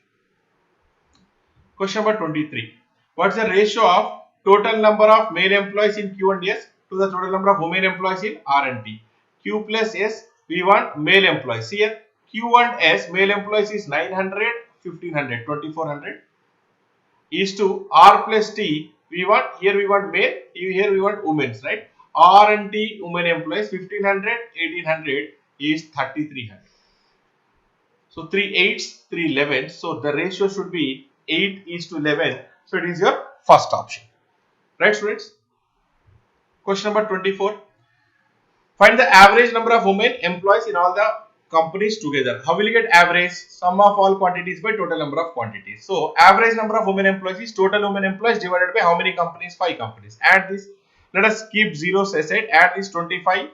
Question number 23. What's the ratio of total number of male employees in Q and S to the total number of women employees in R and T? Q plus S, we want male employees. Here Q and S, male employees is 900, 1500, 2400 is to R plus T. We want, here we want male, here we want women's, right? R and T women employees 1500, 1800 is 3300. So 3 8s, 3 11s. So the ratio should be 8 is to 11. So it is your first option. Right, students? Question number 24. Find the average number of women employees in all the companies together. How will you get average? Sum of all quantities by total number of quantities. So average number of women employees is total women employees divided by how many companies? 5 companies. Add this. Let us keep zeros aside. Add this 25.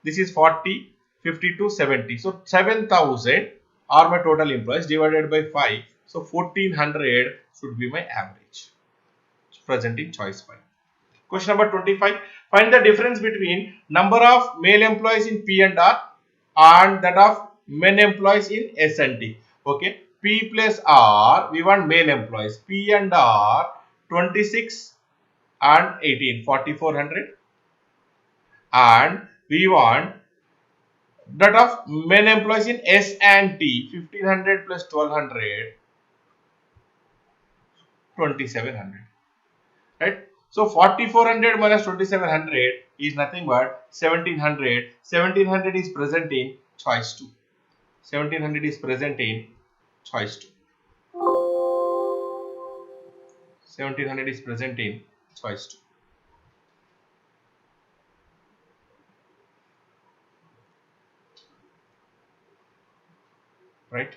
This is 40, 52, 70. So 7000 are my total employees divided by 5. So 1400 should be my average. It's present in choice 5. Question number 25. Find the difference between number of male employees in P and R and that of men employees in S and T. Okay. P plus R, we want male employees. P and R 26 and 18, 4400. And we want That of men employees in S and T, 1500 plus 1200, 2700. Right? So 4400 minus 2700 is nothing but 1700. 1700 is present in choice 2. 1700 is present in choice 2. 1700 is present in choice 2. Right?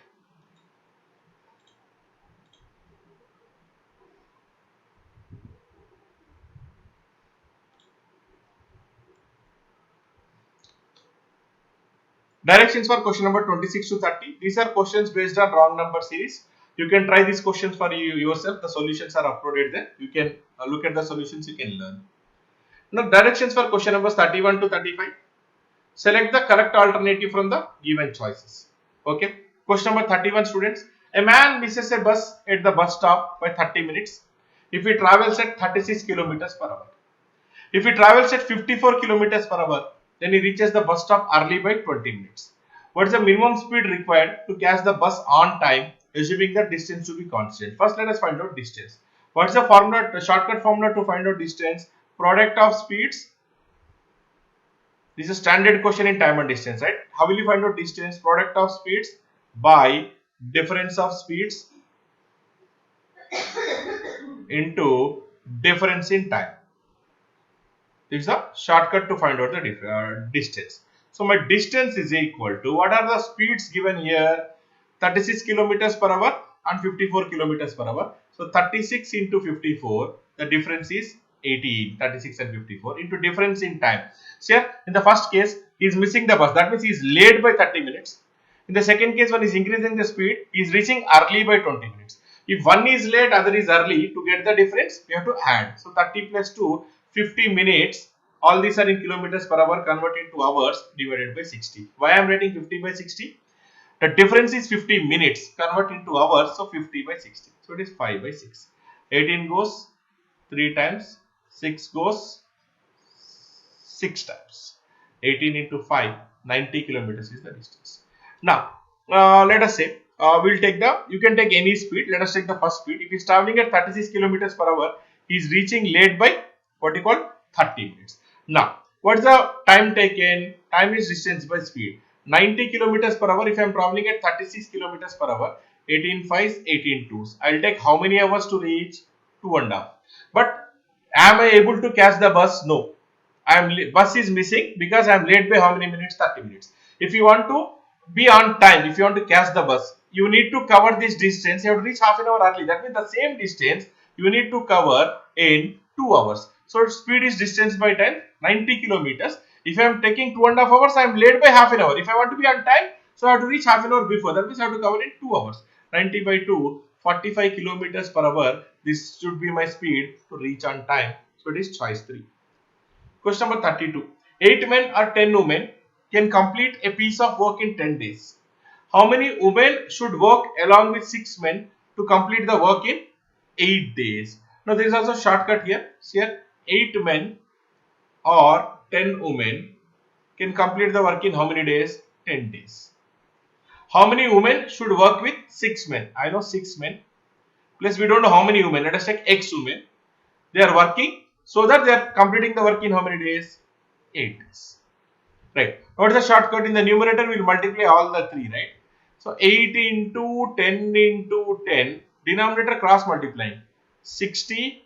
Directions for question number 26 to 30. These are questions based on wrong number series. You can try these questions for yourself. The solutions are uploaded there. You can look at the solutions, you can learn. Now, directions for question numbers 31 to 35. Select the correct alternative from the given choices. Okay. Question number 31, students. A man misses a bus at the bus stop by 30 minutes if he travels at 36 kilometers per hour. If he travels at 54 kilometers per hour, then he reaches the bus stop early by 20 minutes. What is the minimum speed required to catch the bus on time, assuming the distance to be constant? First, let us find out distance. What is the formula, the shortcut formula to find out distance? Product of speeds. This is a standard question in time and distance, right? How will you find out distance? Product of speeds by difference of speeds into difference in time. This is a shortcut to find out the distance. So my distance is equal to, what are the speeds given here? 36 kilometers per hour and 54 kilometers per hour. So 36 into 54, the difference is 18. 36 and 54 into difference in time. So here in the first case, he is missing the bus. That means he is late by 30 minutes. In the second case, when he is increasing the speed, he is reaching early by 20 minutes. If one is late, other is early, to get the difference, we have to add. So 30 plus 2, 50 minutes. All these are in kilometers per hour, converted to hours, divided by 60. Why I am writing 50 by 60? The difference is 50 minutes, convert into hours, so 50 by 60. So it is 5 by 6. 18 goes 3 times, 6 goes 6 times. 18 into 5, 90 kilometers is the distance. Now, let us say, we'll take you can take any speed. Let us take the first speed. If he is traveling at 36 kilometers per hour, he is reaching late by what you call 30 minutes. Now, what is the time taken? Time is distance by speed. 90 kilometers per hour. If I am traveling at 36 kilometers per hour, 18 5s, 18 2s. I'll take how many hours to reach? 2.5. But am I able to catch the bus? No. Bus is missing because I am late by how many minutes? 30 minutes. If you want to be on time, if you want to catch the bus, you need to cover this distance. You have to reach half an hour early. That means the same distance you need to cover in 2 hours. So speed is distance by time, 90 kilometers. If I am taking 2.5 hours, I am late by half an hour. If I want to be on time, so I have to reach half an hour before. That means I have to cover in 2 hours. 90 by 2, 45 kilometers per hour. This should be my speed to reach on time. So it is choice 3. Question number 32. 8 men or 10 women can complete a piece of work in 10 days. How many women should work along with 6 men to complete the work in 8 days? Now there is also a shortcut here. See here, 8 men or 10 women can complete the work in how many days? 10 days. How many women should work with 6 men? I know 6 men. Plus we don't know how many women. Let us take X women. They are working so that they are completing the work in how many days? 8 days. Right. What is the shortcut? In the numerator, we will multiply all the 3, right? So 8 into 10 into 10, denominator cross multiplying. 60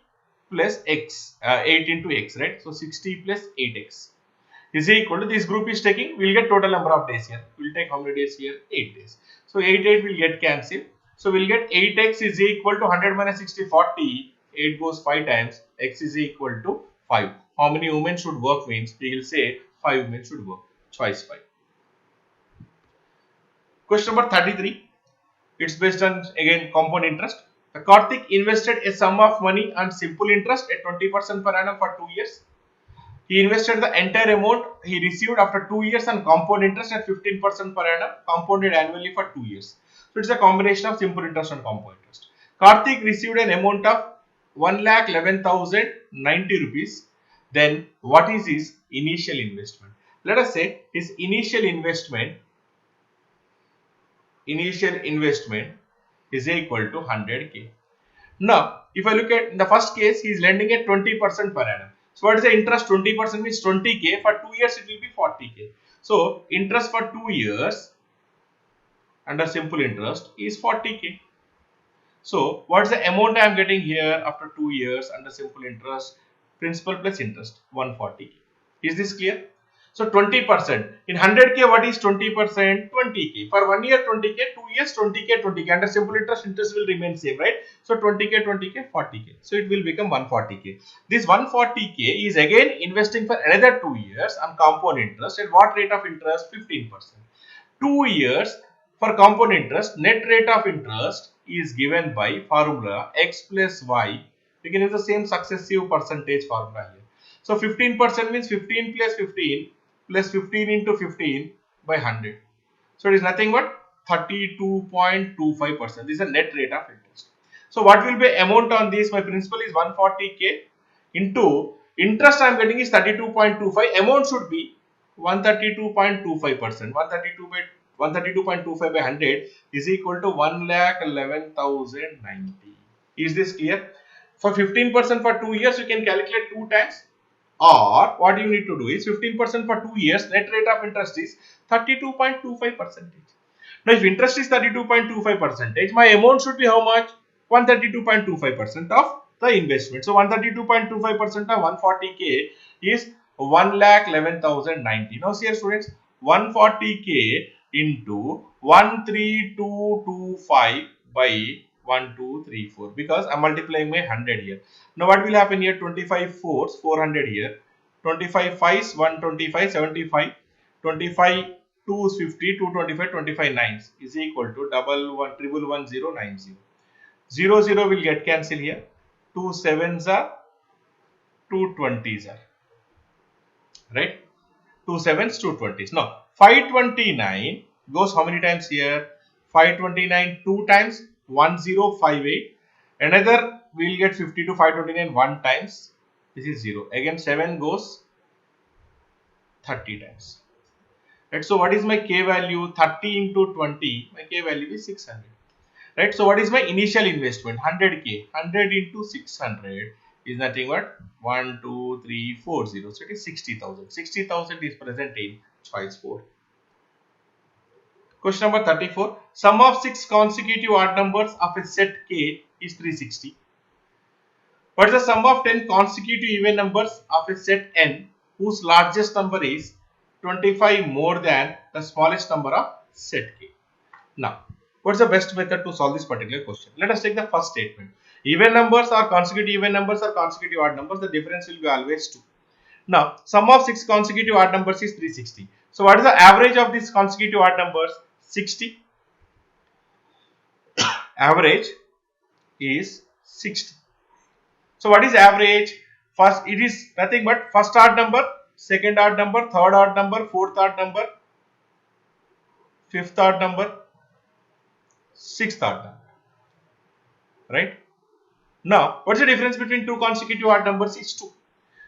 plus x, 8 into x, right? So 60 plus 8x is equal to, this group is taking, we will get total number of days here. We will take how many days here? 8 days. So 8 will get cancelled. So we will get 8x is equal to 100 minus 60, 40. 8 goes 5 times. X is equal to 5. How many women should work means we will say 5 women should work. Choice 5. Question number 33. It's based on again compound interest. Karthik invested a sum of money on simple interest at 20% per annum for 2 years. He invested the entire amount he received after 2 years on compound interest at 15% per annum, compounded annually for 2 years. So it's a combination of simple interest and compound interest. Karthik received an amount of 1,11,090 rupees. Then what is his initial investment? Let us say his initial investment is equal to 100k. Now, if I look at in the first case, he is lending at 20% per annum. So, what is the interest? 20% means 20k. For 2 years, it will be 40k. So, interest for 2 years under simple interest is 40k. So, what is the amount I am getting here after 2 years under simple interest? Principal plus interest, 140k. Is this clear? So 20%. In 100k, what is 20%? 20k. For 1 year, 20k, 2 years, 20k, 20k. Under simple interest, interest will remain same, right? So 20k, 20k, 40k. So it will become 140k. This 140k is again investing for another 2 years on compound interest. At what rate of interest? 15%. 2 years for compound interest, net rate of interest is given by formula x plus y. We can use the same successive percentage formula here. So 15% means 15 plus 15 plus 15 into 15 by 100. So it is nothing but 32.25%. This is a net rate of interest. So what will be amount on this? My principal is 140k into interest I am getting is 32.25. Amount should be 132.25%. 132.25 by 100 is equal to 1,11,090. Is this clear? For 15% for 2 years, you can calculate 2 times. Or what you need to do is 15% for 2 years, net rate of interest is 32.25%. Now, if interest is 32.25%, my amount should be how much? 132.25% of the investment. So, 132.25% of 140k is 1,11,090. Now, see here, students, 140k into 13225 by 1, 2, 3, 4 because I'm multiplying by 100 here. Now what will happen here? 25 fours, 400 here. 25 fives, 125, 75. 25 twos, 50, 225, 25 nines is equal to 111090. 0, 0 will get cancelled here. 2 sevens are, 2 20s are. Right? 2 sevens, 2 20s. Now 529 goes how many times here? 529 2 times, 1058. Another we will get 50 to 529 1 times. This is 0. Again 7 goes 30 times. Right. So what is my k value? 30 into 20. My k value is 600. Right. So what is my initial investment? 100k. 100 into 600 is nothing but 1, 2, 3, 4 zeros. So it is 60,000. 60,000 is present in choice 4. Question number 34. Sum of 6 consecutive odd numbers of a set k is 360. What is the sum of 10 consecutive even numbers of a set n whose largest number is 25 more than the smallest number of set k? Now, what is the best method to solve this particular question? Let us take the first statement. Even numbers or consecutive even numbers or consecutive odd numbers, the difference will be always 2. Now, sum of 6 consecutive odd numbers is 360. So, what is the average of these consecutive odd numbers? 60. Average is 60. So, what is average? First, it is nothing but first odd number, second odd number, third odd number, fourth odd number, fifth odd number, sixth odd number. Right? Now, what's the difference between two consecutive odd numbers is 2.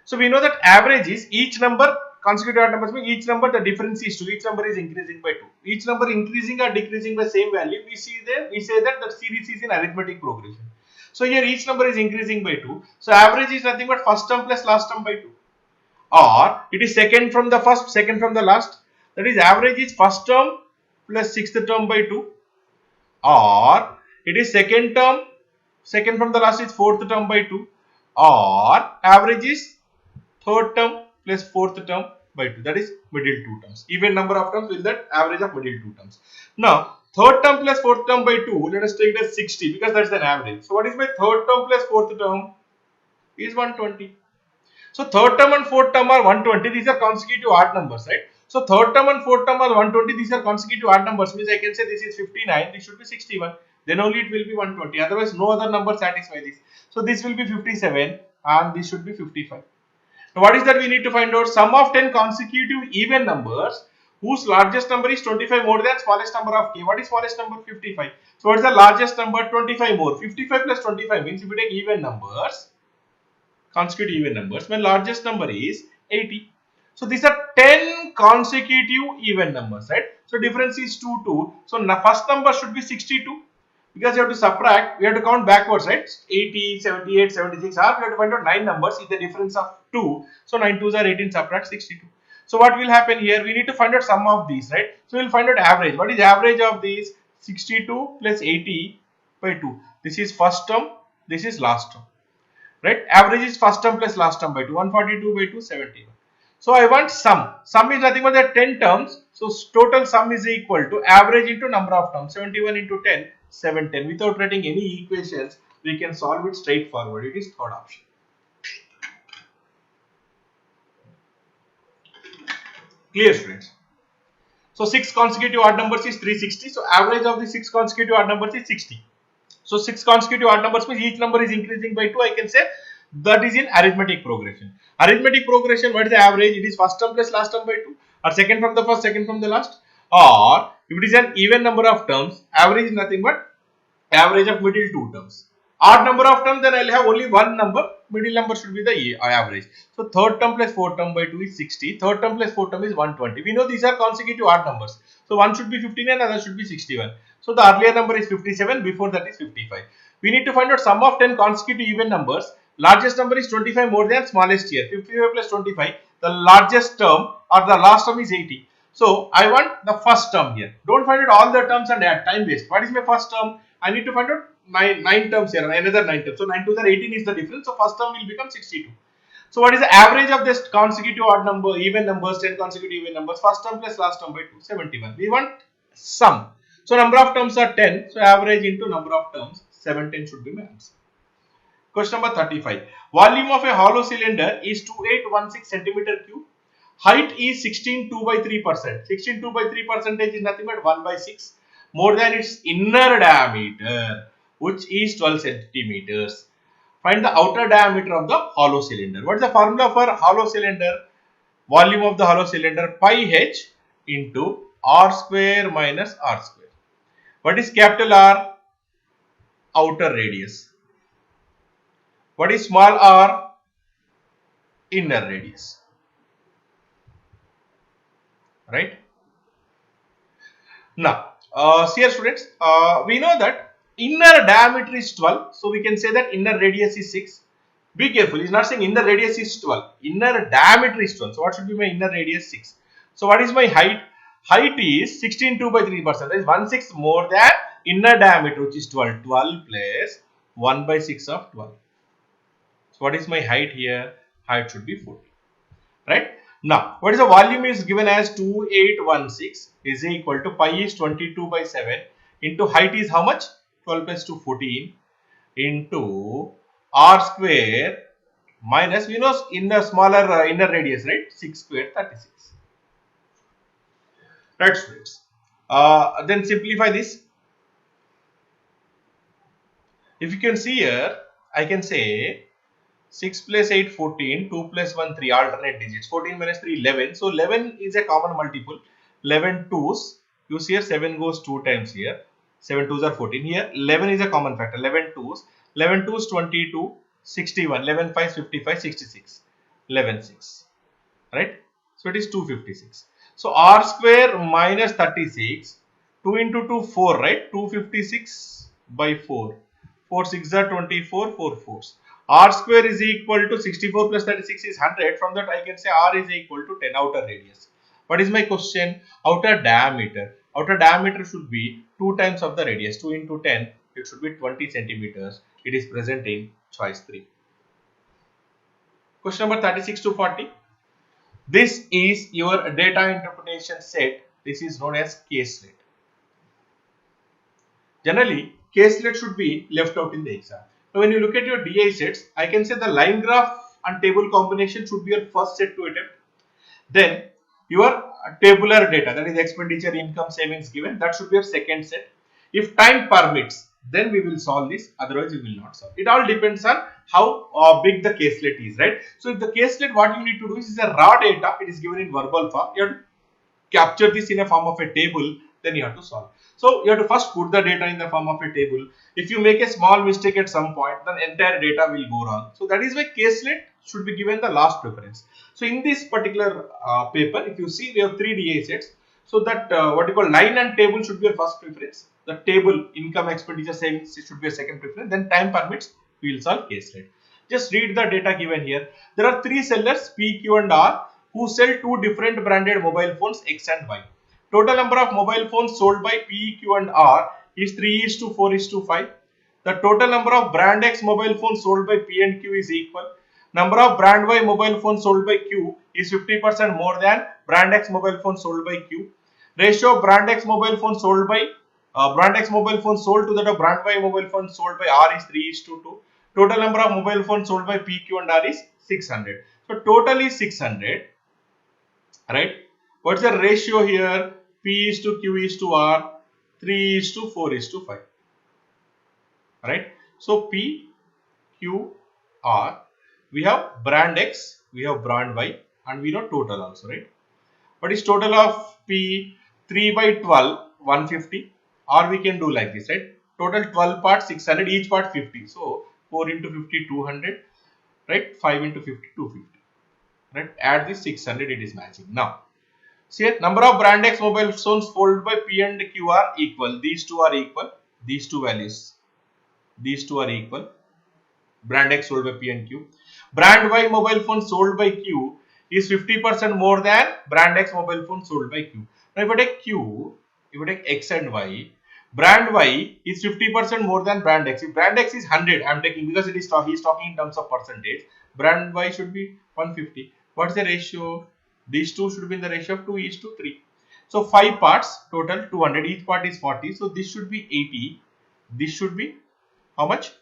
So, we know that average is each number, consecutive odd numbers mean each number the difference is 2. Each number is increasing by 2. Each number increasing or decreasing by same value, we say that the series is in arithmetic progression. So, here each number is increasing by 2. So, average is nothing but first term plus last term by 2. Or it is second from the first, second from the last. That is average is first term plus sixth term by 2. Or it is second term, second from the last is fourth term by 2. Or average is third term plus fourth term by 2. That is middle 2 terms. Even number of terms will that average of middle 2 terms. Now, third term plus fourth term by 2, let us take it as 60 because that's an average. So, what is my third term plus fourth term? Is 120. So, third term and fourth term are 120. These are consecutive odd numbers, right? So, third term and fourth term are 120. These are consecutive odd numbers. Means I can say this is 59. This should be 61. Then only it will be 120. Otherwise, no other number satisfy this. So, this will be 57 and this should be 55. Now, what is that we need to find out? Sum of 10 consecutive even numbers whose largest number is 25 more than smallest number of k. What is smallest number? 55. So, what is the largest number? 25 more. 55 plus 25 means if you take even numbers, consecutive even numbers, my largest number is 80. So these are 10 consecutive even numbers, right? So difference is 2, 2. So first number should be 62 because you have to subtract, we have to count backwards, right? 80, 78, 76, or we have to find out 9 numbers with the difference of 2. So 9 2s are 18, subtract 62. So what will happen here? We need to find out sum of these, right? So we'll find out average. What is average of these? 62 plus 80 by 2. This is first term, this is last term, right? Average is first term plus last term by 2. 142 by 2, 71. So I want sum. Sum is nothing but the 10 terms. So total sum is equal to average into number of terms. 71 into 10, 710. Without writing any equations, we can solve it straightforward. It is third option. Clear, students? So 6 consecutive odd numbers is 360. So average of the 6 consecutive odd numbers is 60. So 6 consecutive odd numbers means each number is increasing by 2. I can say that is in arithmetic progression. Arithmetic progression, what is the average? It is first term plus last term by 2, or second from the first, second from the last. Or if it is an even number of terms, average is nothing but average of middle two terms. Odd number of terms, then I will have only one number, middle number should be the average. So third term plus fourth term by 2 is 60, third term plus fourth term is 120. We know these are consecutive odd numbers. So one should be 59, other should be 61. So the earlier number is 57, before that is 55. We need to find out sum of 10 consecutive even numbers. Largest number is 25 more than smallest here. 55 plus 25, the largest term or the last term is 80. So I want the first term here. Don't find out all the terms and add, time waste. What is my first term? I need to find out 9 terms here, another 9 terms. So 9 to the 18 is the difference. So first term will become 62. So what is the average of this consecutive odd number, even numbers, 10 consecutive even numbers? First term plus last term by 2, 71. We want sum. So number of terms are 10. So average into number of terms, 710 should be my answer. Question number 35. Volume of a hollow cylinder is 2816 centimeter cube. Height is 16.2 by 3%. 16.2 by 3% is nothing but 1 by 6. More than its inner diameter, which is 12 centimeters. Find the outer diameter of the hollow cylinder. What is the formula for hollow cylinder? Volume of the hollow cylinder, pi h into r square minus r square. What is capital R? Outer radius. What is small r? Inner radius. Right? Now, here students, we know that inner diameter is 12. So we can say that inner radius is 6. Be careful, he is not saying inner radius is 12. Inner diameter is 12. So what should be my inner radius? 6. So what is my height? Height is 16.2 by 3%. That is 1/6 more than inner diameter, which is 12. 12 plus 1 by 6 of 12. So what is my height here? Height should be 40. Right? Now, what is the volume is given as 2816 is equal to pi is 22 by 7 into height is how much? 12 plus 2, 14 into r square minus, we know in the smaller inner radius, right? 6 square, 36. Right, students. Then simplify this. If you can see here, I can say 6 plus 8, 14, 2 plus 1, 3, alternate digits. 14 minus 3, 11. So 11 is a common multiple. 11 twos, you see here 7 goes 2 times here. 7 twos are 14. Here 11 is a common factor. 11 twos. 11 twos 22, 61. 11 fives 55, 66. 11 6. Right? So it is 256. So r square minus 36. 2 into 2, 4, right? 256 by 4. 4 6 are 24, 4 4s. R square is equal to 64 plus 36 is 100. From that I can say R is equal to 10 outer radius. What is my question? Outer diameter. Outer diameter should be 2 times of the radius. 2 into 10, it should be 20 centimeters. It is present in choice 3. Question number 36 to 40. This is your data interpretation set. This is known as K-slate. Generally, K-slate should be left out in the exam. Now, when you look at your DI sets, I can say the line graph and table combination should be your first set to attempt. Then your tabular data, that is expenditure, income, savings given, that should be your second set. If time permits, then we will solve this, otherwise we will not solve. It all depends on how big the K-slate is, right? So if the K-slate, what you need to do is a raw data, it is given in verbal form. You have to capture this in a form of a table, then you have to solve. So you have to first put the data in the form of a table. If you make a small mistake at some point, then entire data will go wrong. So that is why K-slate should be given the last preference. So in this particular paper, if you see, we have 3 DA sets. So that what you call line and table should be your first preference. The table income expenditure savings should be a second preference. Then time permits, we will solve case rate. Just read the data given here. There are 3 sellers P, Q and R who sell 2 different branded mobile phones X and Y. Total number of mobile phones sold by P, Q and R is 3:4:5. The total number of brand X mobile phones sold by P and Q is equal. Number of brand Y mobile phones sold by Q is 50% more than brand X mobile phones sold by Q. Ratio of brand X mobile phones sold by brand X mobile phones sold to that of brand Y mobile phones sold by R is 3:2. Total number of mobile phones sold by P, Q and R is 600. So total is 600, right? What's the ratio here? P is to Q is to R, 3:4:5, right? So P, Q, R, we have brand X, we have brand Y, and we know total also, right? What is total of P? 3/12, 150, or we can do like this, right? Total 12 parts, 600, each part 50. So 4 into 50, 200, right? 5 into 50, 250, right? Add this 600, it is matching. Now, see here, number of brand X mobile phones sold by P and Q are equal. These two are equal. These two values. These two are equal. Brand X sold by P and Q. Brand Y mobile phone sold by Q is 50% more than brand X mobile phone sold by Q. Now, if I take Q, if I take X and Y, brand Y is 50% more than brand X. If brand X is 100, I am taking because it is he is talking in terms of percentage. Brand Y should be 150. What is the ratio? These two should be in the ratio of 2:3. So 5 parts, total 200. Each part is 40. So this should be 80. This should be how much?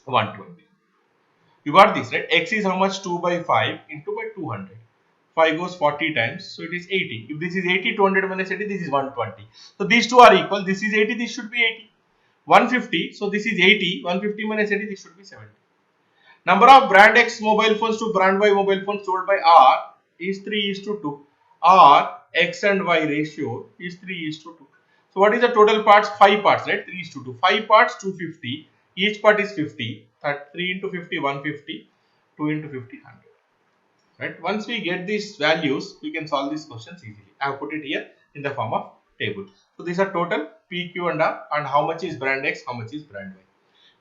120. You got this, right? X is how much? 2/5 into by 200. 5 goes 40 times, so it is 80. If this is 80, 200 minus 80, this is 120. So these two are equal. This is 80, this should be 80. 150, so this is 80. 150 minus 80, this should be 70. Number of brand X mobile phones to brand Y mobile phones sold by R is 3:2. R, X and Y ratio is 3:2. So what is the total parts? 5 parts, right? 3:2. 5 parts, 250. Each part is 50. 3 into 50, 150. 2 into 50, 100. Right? Once we get these values, we can solve these questions easily. I have put it here in the form of table. So these are total P, Q and R, and how much is brand X, how much is brand Y.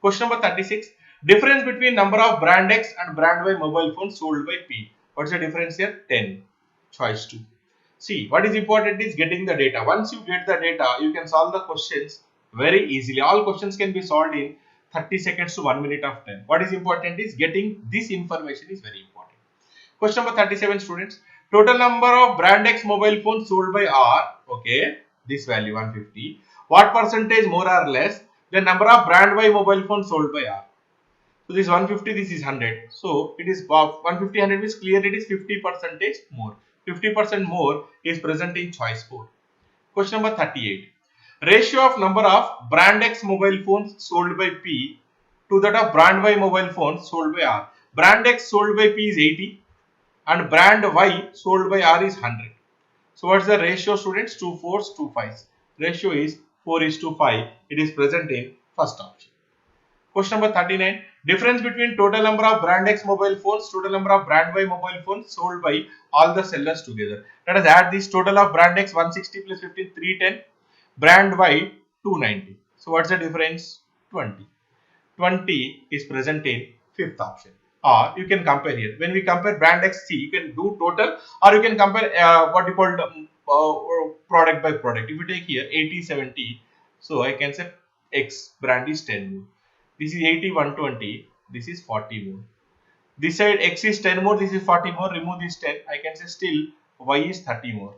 Question number 36. Difference between number of brand X and brand Y mobile phones sold by P. What's the difference here? 10. Choice 2. See, what is important is getting the data. Once you get the data, you can solve the questions very easily. All questions can be solved in 30 seconds to 1 minute of time. What is important is getting this information is very important. Question number 37, students. Total number of brand X mobile phones sold by R. Okay, this value 150. What percentage more or less the number of brand Y mobile phones sold by R? So this 150, this is 100. So it is 150, 100 means clearly it is 50% more. 50% more is present in choice 4. Question number 38. Ratio of number of brand X mobile phones sold by P to that of brand Y mobile phones sold by R. Brand X sold by P is 80 and brand Y sold by R is 100. So what is the ratio, students? 2 4s, 2 5s. Ratio is 4:5. It is present in first option. Question number 39. Difference between total number of brand X mobile phones, total number of brand Y mobile phones sold by all the sellers together. Let us add this total of brand X 160 plus 15, 310. Brand Y 290. So what's the difference? 20. 20 is present in fifth option. Or you can compare here. When we compare brand X, C, you can do total, or you can compare what you call product by product. If you take here 80, 70, so I can say X brand is 10 more. This is 80, 120. This is 40 more. This side X is 10 more. This is 40 more. Remove this 10. I can say still Y is 30 more.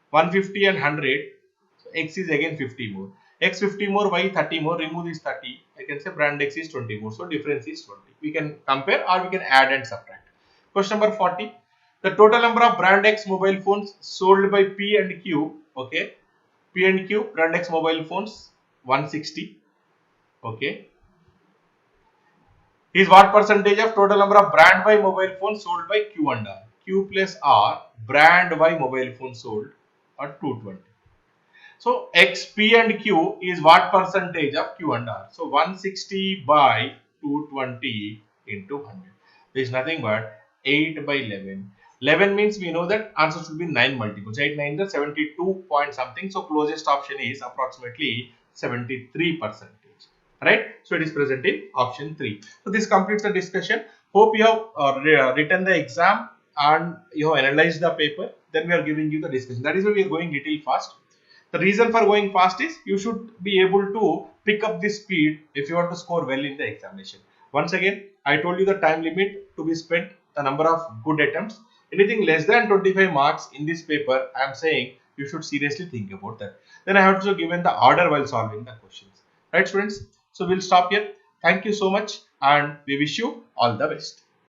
150 and 100. So X is again 50 more. X 50 more, Y 30 more. Remove this 30. I can say brand X is 20 more. So difference is 20. We can compare or we can add and subtract. Question number 40. The total number of brand X mobile phones sold by P and Q. Okay. P and Q brand X mobile phones 160. Okay. Is what percentage of total number of brand Y mobile phones sold by Q and R? Q plus R brand Y mobile phones sold are 220. So X, P and Q is what percentage of Q and R? So 160 by 220 into 100. is nothing but 8 by 11. 11 means we know that answer should be 9 multiples. 8 9 is 72 point something. So closest option is approximately 73%. Right? So it is present in option 3. So this completes the discussion. Hope you have written the exam and you have analyzed the paper. Then we are giving you the discussion. That is why we are going little fast. The reason for going fast is you should be able to pick up the speed if you want to score well in the examination. Once again, I told you the time limit to be spent, the number of good attempts. Anything less than 25 marks in this paper, I am saying you should seriously think about that. Then I have also given the order while solving the questions. Right, students? So we'll stop here. Thank you so much and we wish you all the best.